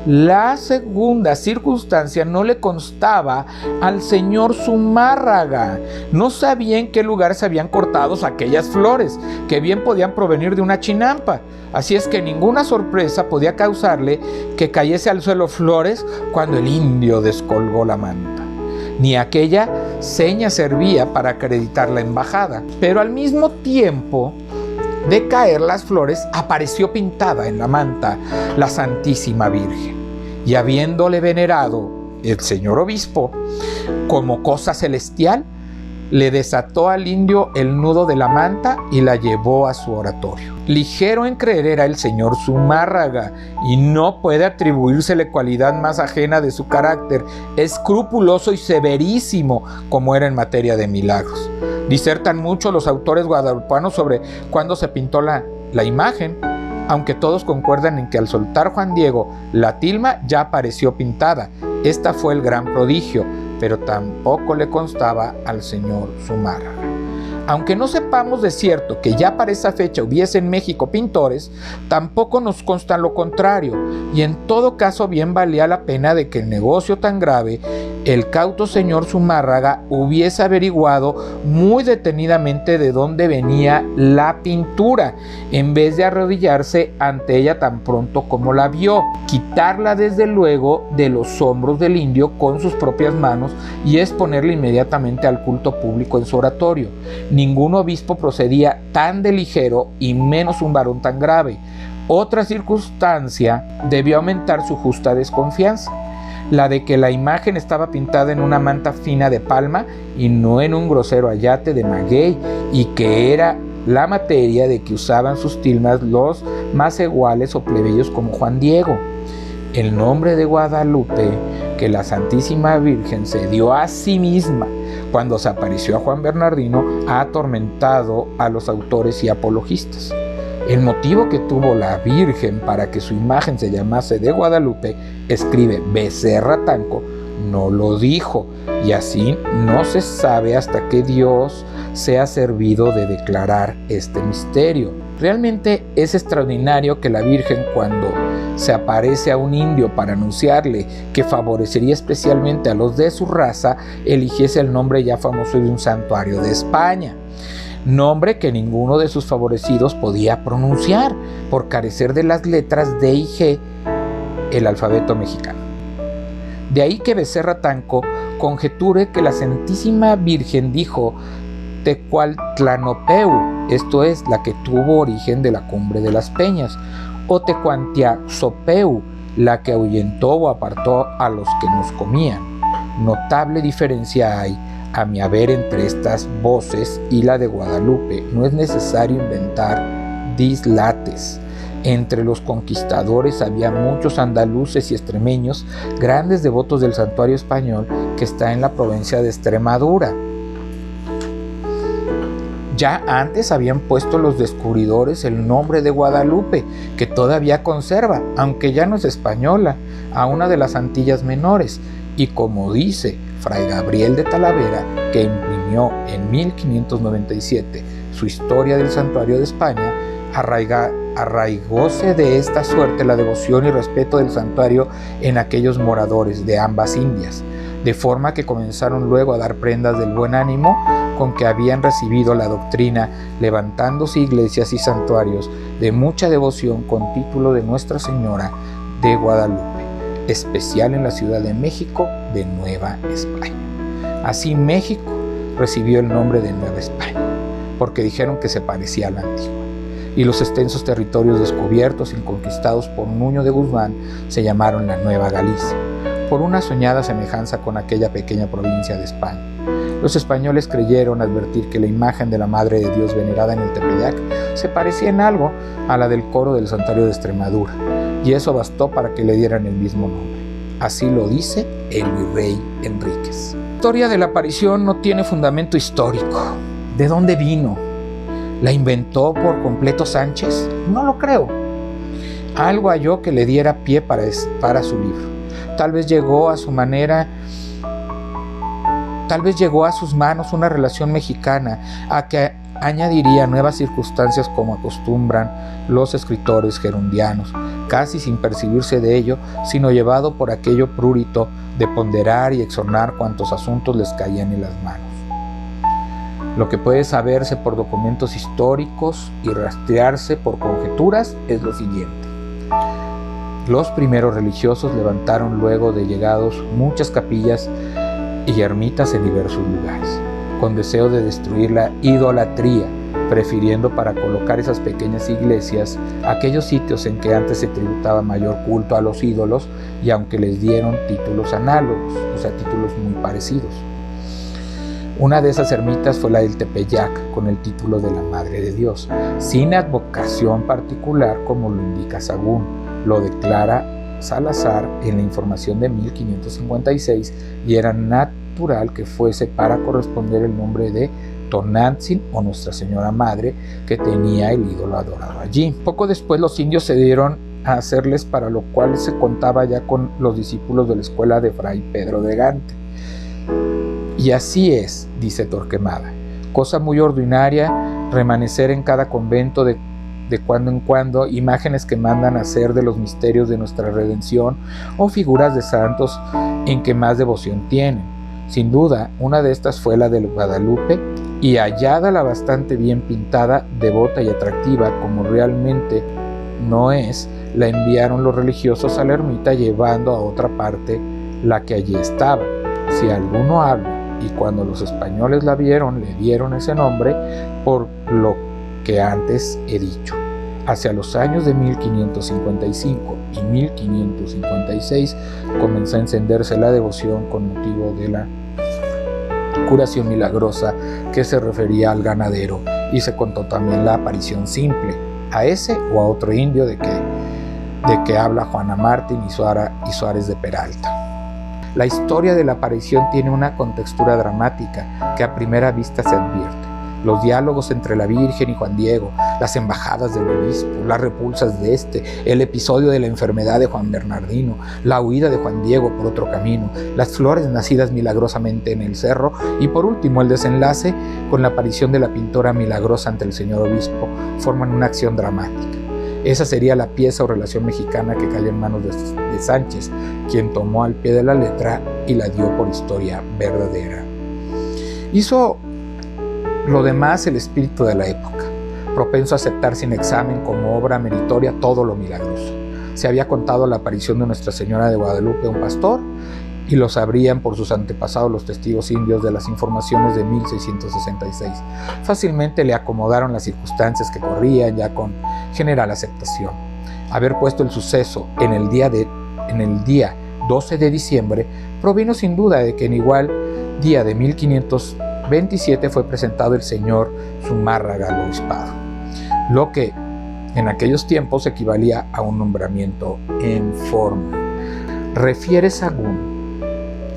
La segunda circunstancia no le constaba al señor Zumárraga. No sabía en qué lugar se habían cortado aquellas flores, que bien podían provenir de una chinampa. Así es que ninguna sorpresa podía causarle que cayese al suelo flores cuando el indio descolgó la manta. Ni aquella seña servía para acreditar la embajada. Pero al mismo tiempo de caer las flores, apareció pintada en la manta la Santísima Virgen, y habiéndole venerado el señor obispo como cosa celestial, le desató al indio el nudo de la manta y la llevó a su oratorio. Ligero en creer era el señor Zumárraga, y no puede atribuírsele cualidad más ajena de su carácter, escrupuloso y severísimo como era en materia de milagros. Disertan mucho los autores guadalupanos sobre cuándo se pintó la imagen, aunque todos concuerdan en que al soltar Juan Diego la tilma ya apareció pintada. Esta fue el gran prodigio, pero tampoco le constaba al señor Zumárraga. Aunque no sepamos de cierto que ya para esa fecha hubiese en México pintores, tampoco nos consta lo contrario, y en todo caso bien valía la pena de que el negocio tan grave el cauto señor Zumárraga hubiese averiguado muy detenidamente de dónde venía la pintura, en vez de arrodillarse ante ella tan pronto como la vio, quitarla desde luego de los hombros del indio con sus propias manos y exponerla inmediatamente al culto público en su oratorio. Ningún obispo procedía tan de ligero, y menos un varón tan grave. Otra circunstancia debió aumentar su justa desconfianza, la de que la imagen estaba pintada en una manta fina de palma y no en un grosero ayate de maguey, y que era la materia de que usaban sus tilmas los más iguales o plebeyos como Juan Diego. El nombre de Guadalupe que la Santísima Virgen se dio a sí misma cuando se apareció a Juan Bernardino ha atormentado a los autores y apologistas. El motivo que tuvo la Virgen para que su imagen se llamase de Guadalupe, escribe Becerra Tanco, no lo dijo, y así no se sabe hasta que Dios sea servido de declarar este misterio. Realmente es extraordinario que la Virgen, cuando se aparece a un indio para anunciarle que favorecería especialmente a los de su raza, eligiese el nombre ya famoso de un santuario de España, nombre que ninguno de sus favorecidos podía pronunciar por carecer de las letras D y G el alfabeto mexicano. De ahí que Becerra Tanco conjeture que la Santísima Virgen dijo Tecualtlanopeu, esto es, la que tuvo origen de la cumbre de las peñas, o Tecuantiaxopeu, la que ahuyentó o apartó a los que nos comían. Notable diferencia hay, a mi haber, entre estas voces y la de Guadalupe. No es necesario inventar dislates. Entre los conquistadores había muchos andaluces y extremeños, grandes devotos del santuario español que está en la provincia de Extremadura. Ya antes habían puesto los descubridores el nombre de Guadalupe, que todavía conserva, aunque ya no es española, a una de las Antillas Menores, y como dice Fray Gabriel de Talavera, que imprimió en 1597 su Historia del Santuario de España, arraigóse de esta suerte la devoción y respeto del santuario en aquellos moradores de ambas Indias, de forma que comenzaron luego a dar prendas del buen ánimo con que habían recibido la doctrina, levantándose iglesias y santuarios de mucha devoción con título de Nuestra Señora de Guadalupe, especial en la Ciudad de México de Nueva España. Así México recibió el nombre de Nueva España, porque dijeron que se parecía a la antigua, y los extensos territorios descubiertos y conquistados por Nuño de Guzmán se llamaron la Nueva Galicia, por una soñada semejanza con aquella pequeña provincia de España. Los españoles creyeron advertir que la imagen de la Madre de Dios venerada en el Tepeyac se parecía en algo a la del coro del Santuario de Extremadura, y eso bastó para que le dieran el mismo nombre. Así lo dice el virrey Enríquez. La historia de la aparición no tiene fundamento histórico. ¿De dónde vino? ¿La inventó por completo Sánchez? No lo creo. Algo halló que le diera pie para su libro. Tal vez llegó a sus manos una relación mexicana a que añadiría nuevas circunstancias como acostumbran los escritores gerundianos, casi sin percibirse de ello, sino llevado por aquello prurito de ponderar y exornar cuantos asuntos les caían en las manos. Lo que puede saberse por documentos históricos y rastrearse por conjeturas es lo siguiente. Los primeros religiosos levantaron luego de llegados muchas capillas y ermitas en diversos lugares, con deseo de destruir la idolatría, prefiriendo para colocar esas pequeñas iglesias aquellos sitios en que antes se tributaba mayor culto a los ídolos, y aunque les dieron títulos análogos, o sea, títulos muy parecidos. Una de esas ermitas fue la del Tepeyac, con el título de la Madre de Dios, sin advocación particular como lo indica Sagún. Lo declara Salazar en la información de 1556, y era natural que fuese para corresponder el nombre de Tonantzin o Nuestra Señora Madre que tenía el ídolo adorado allí. Poco después los indios se dieron a hacerles, para lo cual se contaba ya con los discípulos de la escuela de Fray Pedro de Gante. Y así es, dice Torquemada, cosa muy ordinaria remanecer en cada convento de cuando en cuando imágenes que mandan a hacer de los misterios de nuestra redención o figuras de santos en que más devoción tienen. Sin duda, una de estas fue la de Guadalupe, y hallada la bastante bien pintada, devota y atractiva como realmente no es, la enviaron los religiosos a la ermita llevando a otra parte la que allí estaba. Si alguno habla, y cuando los españoles la vieron le dieron ese nombre por lo que antes he dicho. Hacia los años de 1555 y 1556 comenzó a encenderse la devoción con motivo de la curación milagrosa que se refería al ganadero, y se contó también la aparición simple, a ese o a otro indio de que habla Juana Martín y Suárez de Peralta. La historia de la aparición tiene una contextura dramática que a primera vista se advierte. Los diálogos entre la Virgen y Juan Diego, las embajadas del obispo, las repulsas de este, el episodio de la enfermedad de Juan Bernardino, la huida de Juan Diego por otro camino, las flores nacidas milagrosamente en el cerro, y por último el desenlace con la aparición de la pintora milagrosa ante el señor obispo, forman una acción dramática. Esa sería la pieza o relación mexicana que cayó en manos de Sánchez, quien tomó al pie de la letra y la dio por historia verdadera. Hizo lo demás el espíritu de la época, propenso a aceptar sin examen como obra meritoria todo lo milagroso. Se había contado la aparición de Nuestra Señora de Guadalupe a un pastor, y lo sabrían por sus antepasados los testigos indios de las informaciones de 1666. Fácilmente le acomodaron las circunstancias que corrían ya con general aceptación. Haber puesto el suceso en el día 12 de diciembre provino sin duda de que en igual día de 1527 fue presentado el señor Zumárraga al obispado, lo que en aquellos tiempos equivalía a un nombramiento en forma. Refiere Sahagún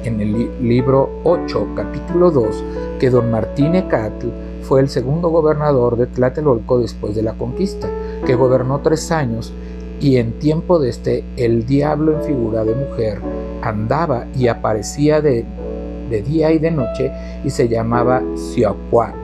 en el libro 8, capítulo 2, que don Martín Ecatl fue el segundo gobernador de Tlatelolco después de la conquista, que gobernó 3 años, y en tiempo de el diablo en figura de mujer andaba y aparecía de día y de noche, y se llamaba Cioacoatl.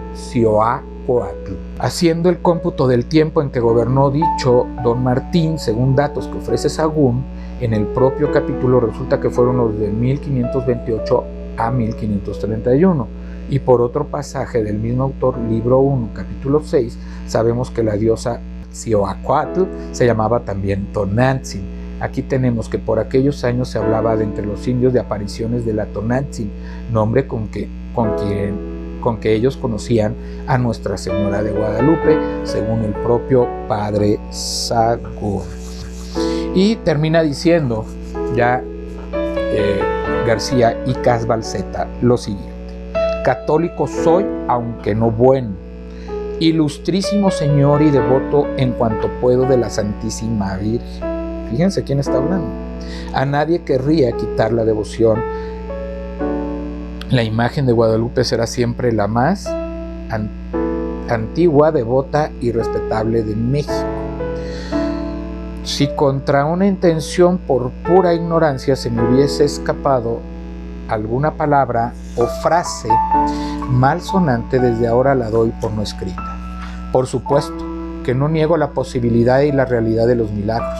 Haciendo el cómputo del tiempo en que gobernó dicho don Martín, según datos que ofrece Sahagún, en el propio capítulo resulta que fueron los de 1528 a 1531, y por otro pasaje del mismo autor, libro 1, capítulo 6, sabemos que la diosa Cioacoatl se llamaba también Tonantzin. Aquí tenemos que por aquellos años se hablaba de entre los indios de apariciones de la Tonantzin, nombre con que ellos conocían a Nuestra Señora de Guadalupe, según el propio padre Sahagún. Y termina diciendo ya García y Casbalceta lo siguiente: católico soy, aunque no bueno, ilustrísimo señor y devoto en cuanto puedo de la Santísima Virgen. Fíjense quién está hablando. A nadie querría quitar la devoción. La imagen de Guadalupe será siempre la más antigua, devota y respetable de México. Si contra una intención por pura ignorancia se me hubiese escapado alguna palabra o frase malsonante, desde ahora la doy por no escrita. Por supuesto que no niego la posibilidad y la realidad de los milagros.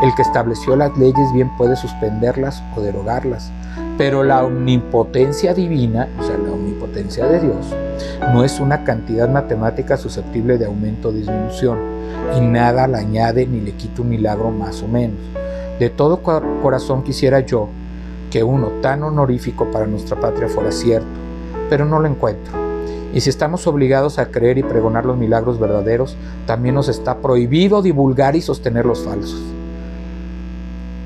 El que estableció las leyes bien puede suspenderlas o derogarlas, pero la omnipotencia divina, o sea, la omnipotencia de Dios, no es una cantidad matemática susceptible de aumento o disminución, y nada le añade ni le quita un milagro más o menos. De todo corazón quisiera yo que uno tan honorífico para nuestra patria fuera cierto, pero no lo encuentro. Y si estamos obligados a creer y pregonar los milagros verdaderos, también nos está prohibido divulgar y sostener los falsos.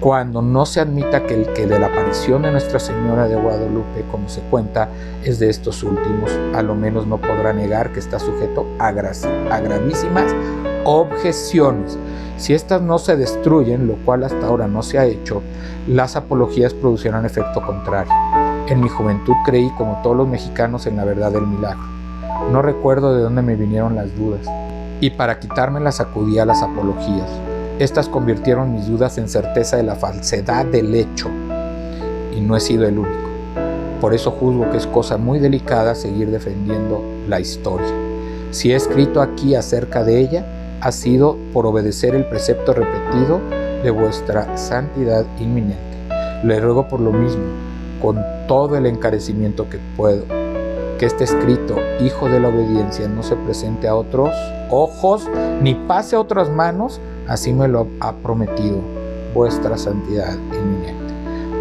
Cuando no se admita que el que de la aparición de Nuestra Señora de Guadalupe, como se cuenta, es de estos últimos, a lo menos no podrá negar que está sujeto a gravísimas objeciones. Si estas no se destruyen, lo cual hasta ahora no se ha hecho, las apologías producirán efecto contrario. En mi juventud creí, como todos los mexicanos, en la verdad del milagro. No recuerdo de dónde me vinieron las dudas, y para quitármelas acudí a las apologías. Estas convirtieron mis dudas en certeza de la falsedad del hecho, y no he sido el único. Por eso juzgo que es cosa muy delicada seguir defendiendo la historia. Si he escrito aquí acerca de ella, ha sido por obedecer el precepto repetido de vuestra santidad inminente. Le ruego por lo mismo, con todo el encarecimiento que puedo, que este escrito, hijo de la obediencia, no se presente a otros ojos, ni pase a otras manos, así me lo ha prometido vuestra santidad inminente.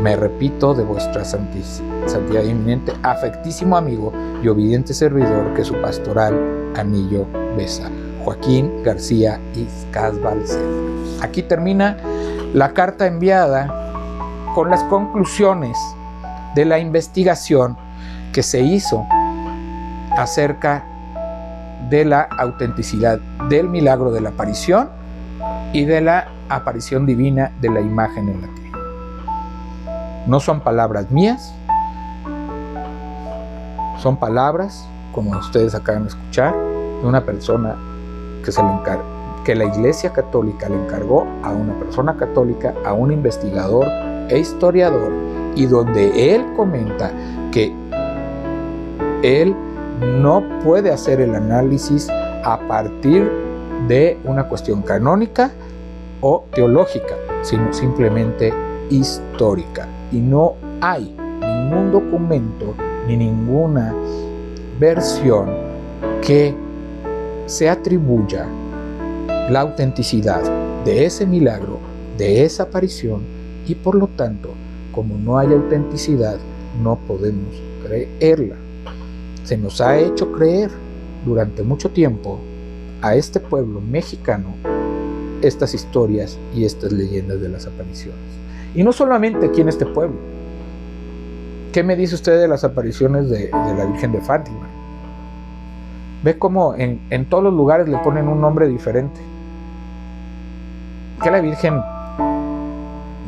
Me repito, de vuestra santidad inminente, afectísimo amigo y obediente servidor, que su pastoral anillo besa. Joaquín García y Casbalceta. Aquí termina la carta enviada con las conclusiones de la investigación que se hizo acerca de la autenticidad del milagro de la aparición y de la aparición divina de la imagen en la tierra. No son palabras mías, son palabras, como ustedes acaban de escuchar, de una persona que la Iglesia Católica le encargó a una persona católica, a un investigador e historiador, y donde él comenta que él no puede hacer el análisis a partir de una cuestión canónica o teológica, sino simplemente histórica. Y no hay ningún documento ni ninguna versión que se atribuya la autenticidad de ese milagro de esa aparición y por lo tanto, como no hay autenticidad, no podemos creerla. Se nos ha hecho creer durante mucho tiempo a este pueblo mexicano estas historias y estas leyendas de las apariciones. Y no solamente aquí en este pueblo. ¿Qué me dice usted de las apariciones de la Virgen de Fátima? Ve cómo en todos los lugares le ponen un nombre diferente. ¿Que la Virgen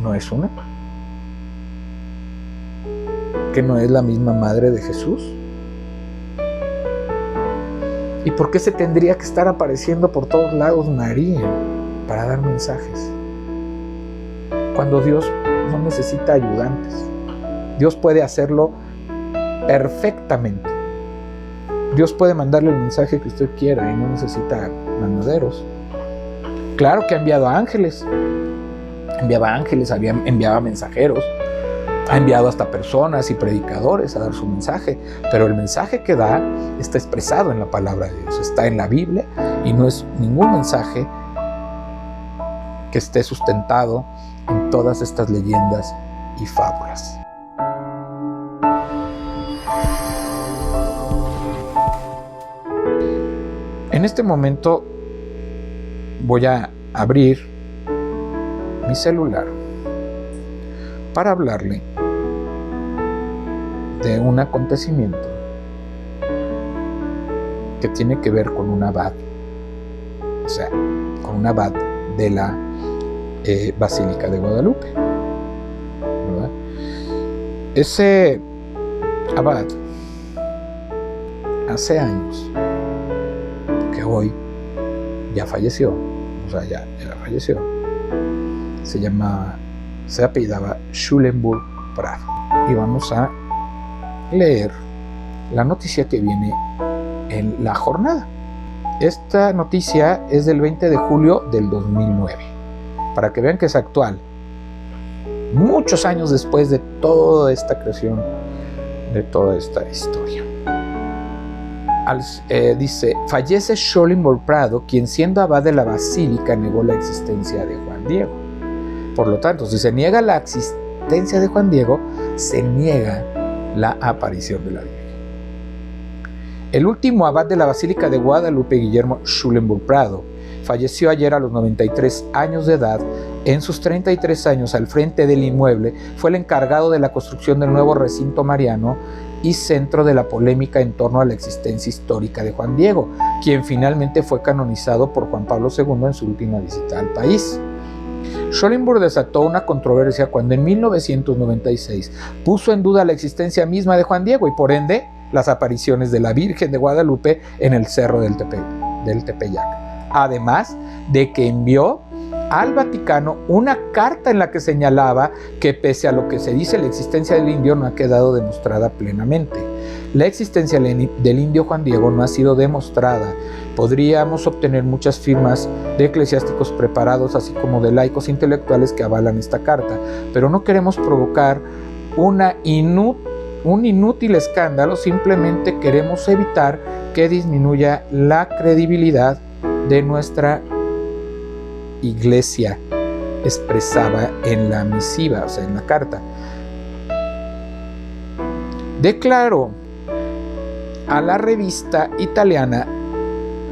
no es una? ¿Que no es la misma madre de Jesús? ¿Y por qué se tendría que estar apareciendo por todos lados María para dar mensajes? Cuando Dios no necesita ayudantes. Dios puede hacerlo perfectamente. Dios puede mandarle el mensaje que usted quiera y no necesita manaderos. Claro que ha enviado ángeles. Enviaba mensajeros. Ha enviado hasta personas y predicadores a dar su mensaje, pero el mensaje que da está expresado en la palabra de Dios, está en la Biblia y no es ningún mensaje que esté sustentado en todas estas leyendas y fábulas. En este momento voy a abrir mi celular para hablarle de un acontecimiento que tiene que ver con un abad, o sea, con un abad de la Basílica de Guadalupe, ¿verdad? Ese abad, hace años, que hoy ya falleció, o sea, ya falleció, se apellidaba Schulenburg Prado. Y vamos a leer la noticia que viene en la jornada. Esta noticia es del 20 de julio del 2009, para que vean que es actual, muchos años después de toda esta creación, de toda esta historia. Dice: fallece Schulenburg Prado, quien siendo abad de la basílica negó la existencia de Juan Diego. Por lo tanto, si se niega la existencia de Juan Diego, se niega la aparición de la Virgen. El último abad de la Basílica de Guadalupe, Guillermo Schulenburg Prado, falleció ayer a los 93 años de edad. En sus 33 años al frente del inmueble, fue el encargado de la construcción del nuevo recinto mariano y centro de la polémica en torno a la existencia histórica de Juan Diego, quien finalmente fue canonizado por Juan Pablo II en su última visita al país. Schulenburg desató una controversia cuando en 1996 puso en duda la existencia misma de Juan Diego y por ende las apariciones de la Virgen de Guadalupe en el Cerro del Tepeyac. Además de que envió al Vaticano una carta en la que señalaba que pese a lo que se dice, la existencia del indio no ha quedado demostrada plenamente. La existencia del indio Juan Diego no ha sido demostrada. Podríamos obtener muchas firmas de eclesiásticos preparados, así como de laicos intelectuales que avalan esta carta, pero no queremos provocar un inútil escándalo, simplemente queremos evitar que disminuya la credibilidad de nuestra iglesia, expresaba en la misiva, o sea, en la carta. Declaró a la revista italiana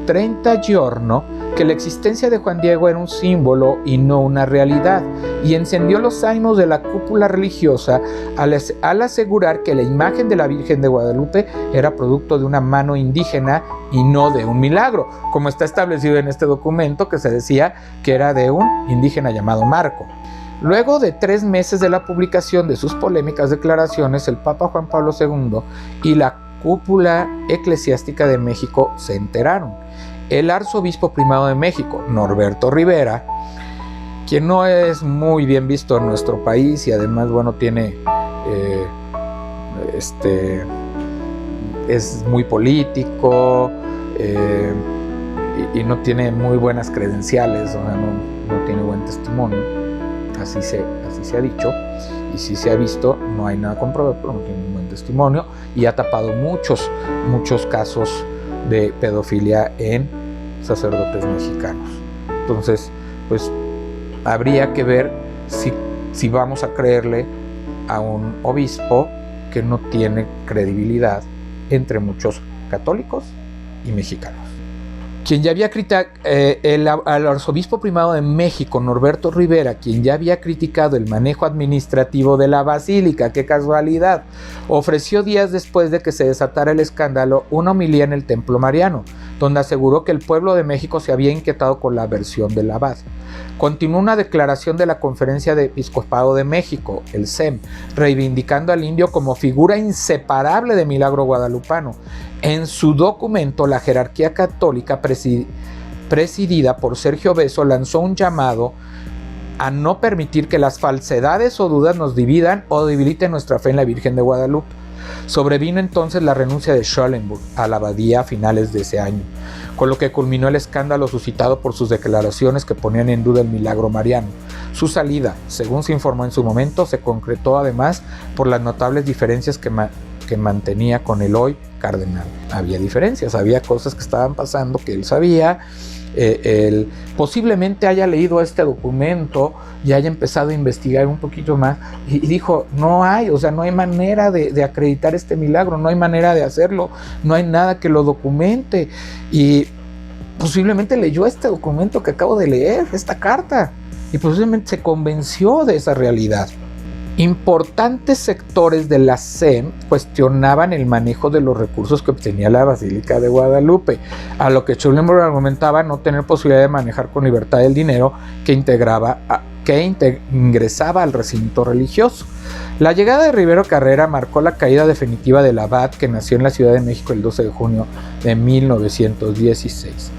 30 Giorno que la existencia de Juan Diego era un símbolo y no una realidad, y encendió los ánimos de la cúpula religiosa al asegurar que la imagen de la Virgen de Guadalupe era producto de una mano indígena y no de un milagro, como está establecido en este documento que se decía que era de un indígena llamado Marco. Luego de 3 meses de la publicación de sus polémicas declaraciones, el Papa Juan Pablo II y la cúpula eclesiástica de México se enteraron. El arzobispo primado de México, Norberto Rivera, quien no es muy bien visto en nuestro país y además, bueno, tiene es muy político y no tiene muy buenas credenciales, o sea, no tiene buen testimonio, así se ha dicho, y si se ha visto, no hay nada comprobado, pero no tiene un buen testimonio y ha tapado muchos casos de pedofilia en sacerdotes mexicanos. Entonces, pues habría que ver si vamos a creerle a un obispo que no tiene credibilidad entre muchos católicos y mexicanos. Quien ya había al arzobispo primado de México, Norberto Rivera, quien ya había criticado el manejo administrativo de la basílica, qué casualidad, ofreció días después de que se desatara el escándalo una homilía en el Templo Mariano, donde aseguró que el pueblo de México se había inquietado con la versión del abad. Continuó una declaración de la Conferencia de Episcopado de México, el CEM, reivindicando al indio como figura inseparable de Milagro Guadalupano. En su documento, la jerarquía católica presidida por Sergio Beso lanzó un llamado a no permitir que las falsedades o dudas nos dividan o debiliten nuestra fe en la Virgen de Guadalupe. Sobrevino entonces la renuncia de Schellenburg a la abadía a finales de ese año, con lo que culminó el escándalo suscitado por sus declaraciones que ponían en duda el milagro mariano. Su salida, según se informó en su momento, se concretó además por las notables diferencias que mantenía con el hoy cardenal. Había diferencias, había cosas que estaban pasando que él sabía. Él posiblemente haya leído este documento y haya empezado a investigar un poquito más y dijo, no hay manera de acreditar este milagro, no hay manera de hacerlo, no hay nada que lo documente. Y posiblemente leyó este documento que acabo de leer, esta carta, y posiblemente se convenció de esa realidad. Importantes sectores de la CEM cuestionaban el manejo de los recursos que obtenía la Basílica de Guadalupe, a lo que Schellenburg argumentaba no tener posibilidad de manejar con libertad el dinero que ingresaba al recinto religioso. La llegada de Rivero Carrera marcó la caída definitiva del abad, que nació en la Ciudad de México el 12 de junio de 1916,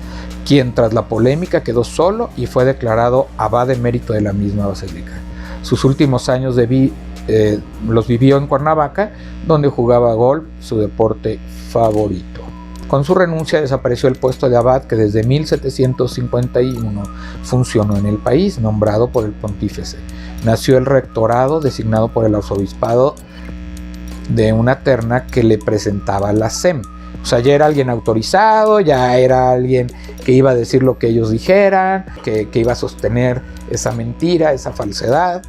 quien tras la polémica quedó solo y fue declarado abad emérito de la misma basílica. Sus últimos años los vivió en Cuernavaca, donde jugaba golf, su deporte favorito. Con su renuncia desapareció el puesto de abad que desde 1751 funcionó en el país, nombrado por el pontífice. Nació el rectorado, designado por el arzobispado, de una terna que le presentaba la CEM. O sea, ya era alguien autorizado, ya era alguien que iba a decir lo que ellos dijeran, que iba a sostener esa mentira, esa falsedad,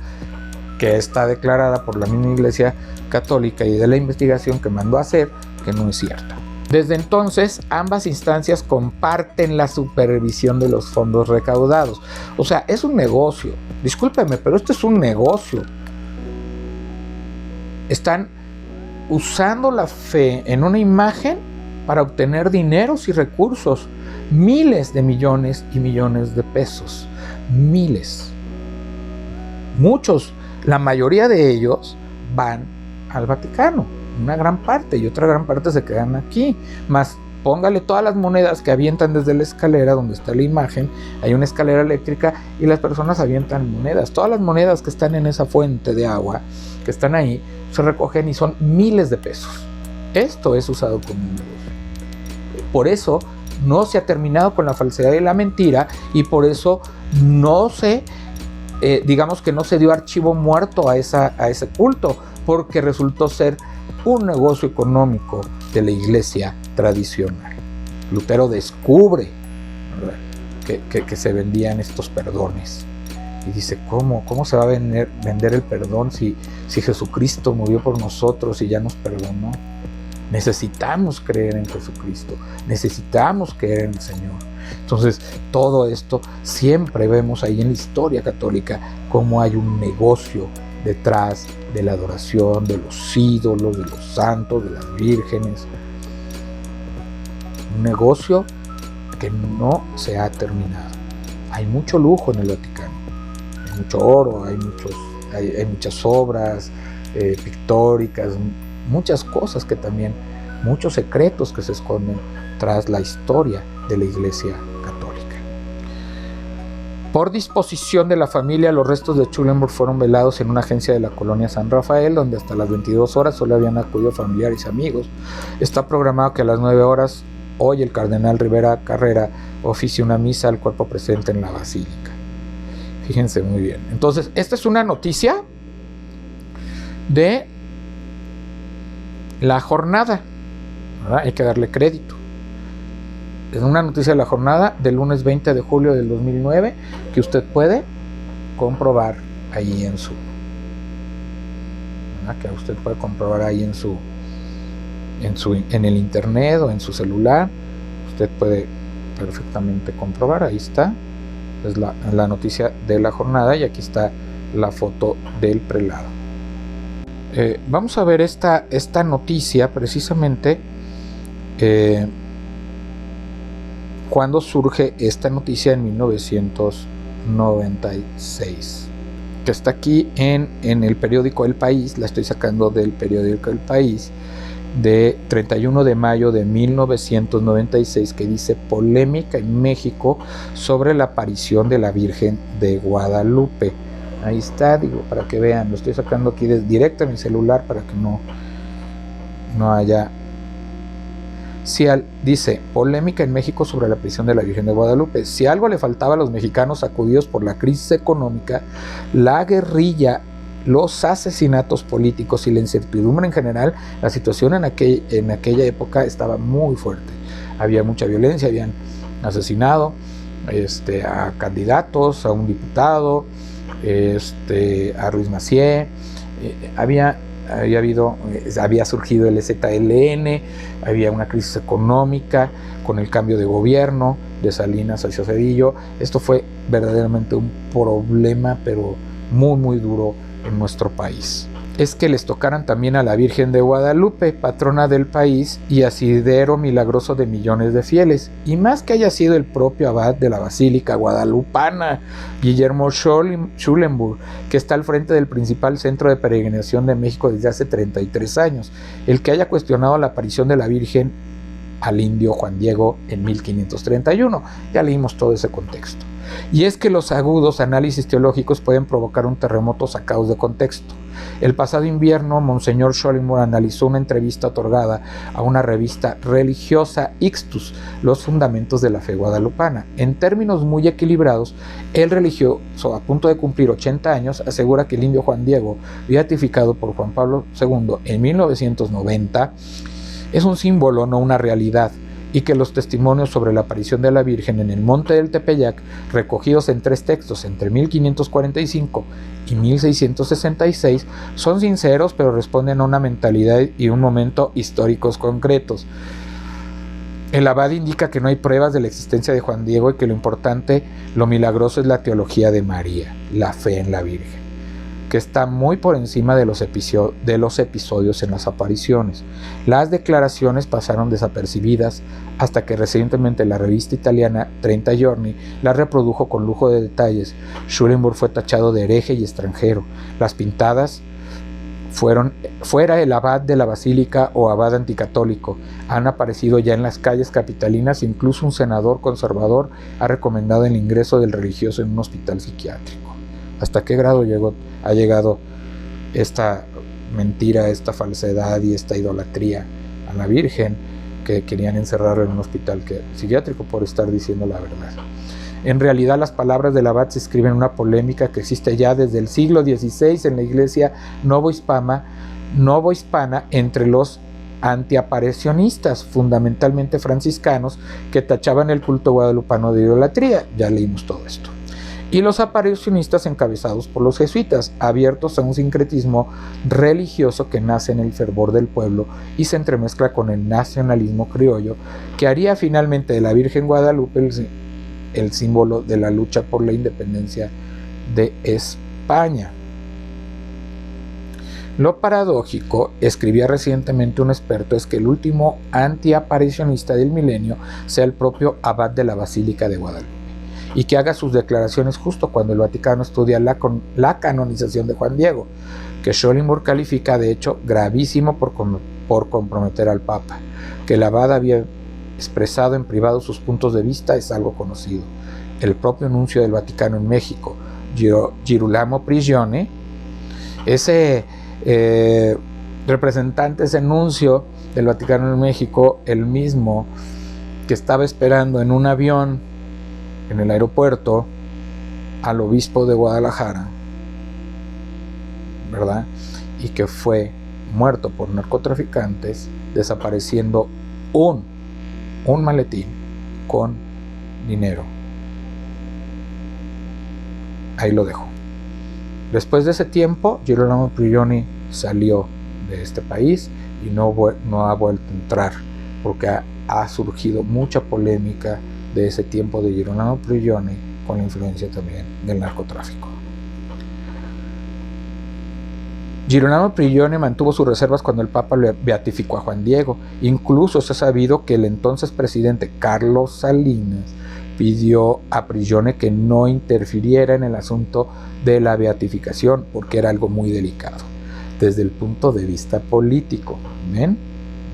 que está declarada por la misma Iglesia Católica y de la investigación que mandó a hacer, que no es cierta. Desde entonces, ambas instancias comparten la supervisión de los fondos recaudados. O sea, es un negocio. Discúlpeme, pero esto es un negocio. Están usando la fe en una imagen para obtener dineros y recursos, miles de millones y millones de pesos, miles. Muchos, la mayoría de ellos van al Vaticano, una gran parte, y otra gran parte se quedan aquí, más póngale todas las monedas que avientan desde la escalera donde está la imagen, hay una escalera eléctrica y las personas avientan monedas, todas las monedas que están en esa fuente de agua, que están ahí, se recogen y son miles de pesos. Esto es usado como un negocio. Por eso no se ha terminado con la falsedad y la mentira, y por eso no se, digamos que no se dio archivo muerto a ese culto, porque resultó ser un negocio económico de la iglesia tradicional. Lutero descubre, ¿verdad?, que se vendían estos perdones. Y dice, ¿cómo se va a vender el perdón si Jesucristo murió por nosotros y ya nos perdonó? Necesitamos creer en Jesucristo, necesitamos creer en el Señor. Entonces, todo esto siempre vemos ahí en la historia católica cómo hay un negocio detrás de la adoración de los ídolos, de los santos, de las vírgenes. Un negocio que no se ha terminado. Hay mucho lujo en el Vaticano, hay mucho oro, hay muchas obras pictóricas, muchas cosas que también, muchos secretos que se esconden tras la historia de la Iglesia Católica. Por disposición de la familia, los restos de Schellenburg fueron velados en una agencia de la colonia San Rafael, donde hasta las 22 horas solo habían acudido familiares y amigos. Está programado que a las 9 horas hoy el cardenal Rivera Carrera oficie una misa al cuerpo presente en la basílica. Fíjense muy bien. Entonces, esta es una noticia de la jornada, ¿verdad? Hay que darle crédito. Es una noticia de la jornada del lunes 20 de julio del 2009 que usted puede comprobar ahí que usted puede comprobar ahí en el internet o en su celular. Usted puede perfectamente comprobar. Ahí está, es la noticia de la jornada, y aquí está la foto del prelado. Vamos a ver esta noticia precisamente. Cuando surge esta noticia en 1996, que está aquí en el periódico El País. La estoy sacando del periódico El País, de 31 de mayo de 1996, que dice: polémica en México sobre la aparición de la Virgen de Guadalupe. Ahí está, digo, para que vean, lo estoy sacando aquí directo en mi celular para que no haya... Dice: polémica en México sobre la aparición de la Virgen de Guadalupe. Si algo le faltaba a los mexicanos sacudidos por la crisis económica, la guerrilla, los asesinatos políticos y la incertidumbre en general, la situación en aquella época estaba muy fuerte. Había mucha violencia, habían asesinado a candidatos, a un diputado, a Ruiz Massieu, había surgido el EZLN, había una crisis económica con el cambio de gobierno de Salinas hacia Cedillo. Esto fue verdaderamente un problema, pero muy muy duro en nuestro país. Es que les tocaran también a la Virgen de Guadalupe, patrona del país y asidero milagroso de millones de fieles, y más que haya sido el propio abad de la Basílica Guadalupana, Guillermo Schulenburg, que está al frente del principal centro de peregrinación de México desde hace 33 años, el que haya cuestionado la aparición de la Virgen al indio Juan Diego en 1531. Ya leímos todo ese contexto. Y es que los agudos análisis teológicos pueden provocar un terremoto sacados de contexto. El pasado invierno, Monseñor Schulenburg analizó una entrevista otorgada a una revista religiosa, Ixtus, los fundamentos de la fe guadalupana. En términos muy equilibrados, el religioso, a punto de cumplir 80 años, asegura que el indio Juan Diego, beatificado por Juan Pablo II en 1990, es un símbolo, no una realidad, y que los testimonios sobre la aparición de la Virgen en el Monte del Tepeyac, recogidos en 3 textos entre 1545 y 1666, son sinceros, pero responden a una mentalidad y un momento históricos concretos. El abad indica que no hay pruebas de la existencia de Juan Diego y que lo importante, lo milagroso, es la teología de María, la fe en la Virgen, que está muy por encima de los episodios en las apariciones. Las declaraciones pasaron desapercibidas hasta que recientemente la revista italiana 30 Giorni las reprodujo con lujo de detalles. Schulenburg fue tachado de hereje y extranjero. Las pintadas fuera el abad de la basílica o abad anticatólico, han aparecido ya en las calles capitalinas. Incluso un senador conservador ha recomendado el ingreso del religioso en un hospital psiquiátrico. ¿Hasta qué grado ha llegado esta mentira, esta falsedad y esta idolatría a la Virgen, que querían encerrarla en un hospital psiquiátrico por estar diciendo la verdad? En realidad, las palabras del abad se escriben en una polémica que existe ya desde el siglo XVI en la iglesia novohispana entre los antiaparicionistas, fundamentalmente franciscanos, que tachaban el culto guadalupano de idolatría. Ya leímos todo esto. Y los aparicionistas encabezados por los jesuitas, abiertos a un sincretismo religioso que nace en el fervor del pueblo y se entremezcla con el nacionalismo criollo, que haría finalmente de la Virgen Guadalupe el símbolo de la lucha por la independencia de España. Lo paradójico, escribía recientemente un experto, es que el último antiaparicionista del milenio sea el propio abad de la Basílica de Guadalupe, y que haga sus declaraciones justo cuando el Vaticano estudia la canonización de Juan Diego, que Schulenburg califica de hecho gravísimo por comprometer al Papa. Que el abad había expresado en privado sus puntos de vista es algo conocido. El propio nuncio del Vaticano en México, Girolamo Prigione, ese representante, ese nuncio del Vaticano en México, el mismo que estaba esperando en un avión en el aeropuerto al obispo de Guadalajara, ¿verdad? Y que fue muerto por narcotraficantes, desapareciendo un maletín con dinero. Ahí lo dejo. Después de ese tiempo, Girolamo Prigioni salió de este país y no ha vuelto a entrar, porque ha surgido mucha polémica de ese tiempo de Girolamo Prigioni, con la influencia también del narcotráfico. Girolamo Prigioni mantuvo sus reservas cuando el Papa le beatificó a Juan Diego. Incluso se ha sabido que el entonces presidente Carlos Salinas pidió a Prigioni que no interfiriera en el asunto de la beatificación, porque era algo muy delicado desde el punto de vista político. ¿Ven?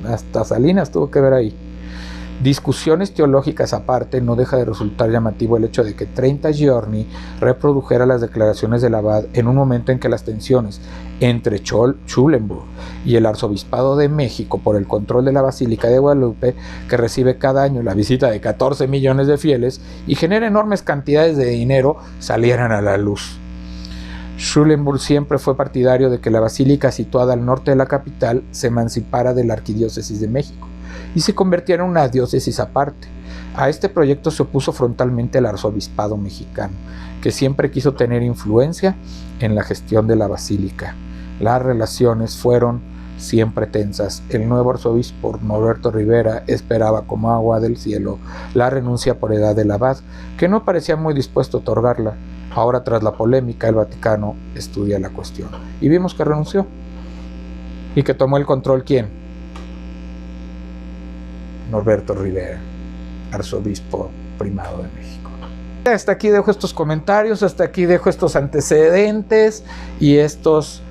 Hasta Salinas tuvo que ver ahí. Discusiones teológicas aparte, no deja de resultar llamativo el hecho de que 30 Giorni reprodujera las declaraciones del abad en un momento en que las tensiones entre Schulenburg y el Arzobispado de México por el control de la Basílica de Guadalupe, que recibe cada año la visita de 14 millones de fieles y genera enormes cantidades de dinero, salieran a la luz. Schulenburg siempre fue partidario de que la basílica situada al norte de la capital se emancipara de la Arquidiócesis de México y se convirtiera en una diócesis aparte. A este proyecto se opuso frontalmente el arzobispado mexicano, que siempre quiso tener influencia en la gestión de la basílica. Las relaciones fueron siempre tensas. El nuevo arzobispo Norberto Rivera esperaba como agua del cielo la renuncia por edad del abad, que no parecía muy dispuesto a otorgarla. Ahora, tras la polémica, el Vaticano estudia la cuestión. Y vimos que renunció. ¿Y que tomó el control quién? Norberto Rivera, arzobispo primado de México. Hasta aquí dejo estos comentarios, hasta aquí dejo estos antecedentes y estos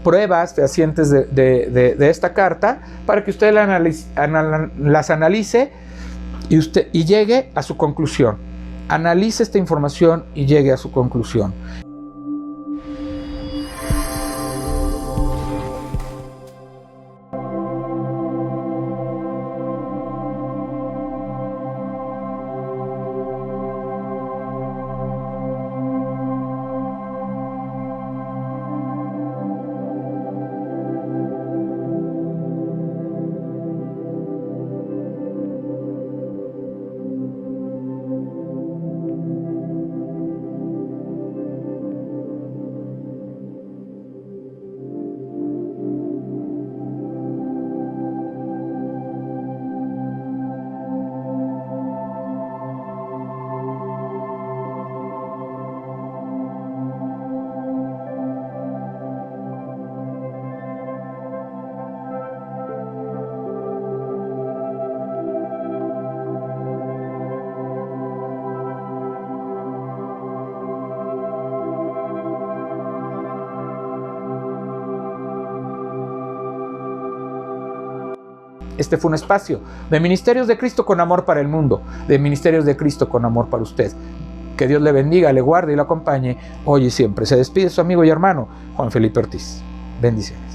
pruebas fehacientes de esta carta para que usted las analice y llegue a su conclusión. Analice esta información y llegue a su conclusión. Este fue un espacio de Ministerios de Cristo con amor para el mundo, de Ministerios de Cristo con amor para usted. Que Dios le bendiga, le guarde y le acompañe hoy y siempre. Se despide su amigo y hermano Juan Felipe Ortiz. Bendiciones.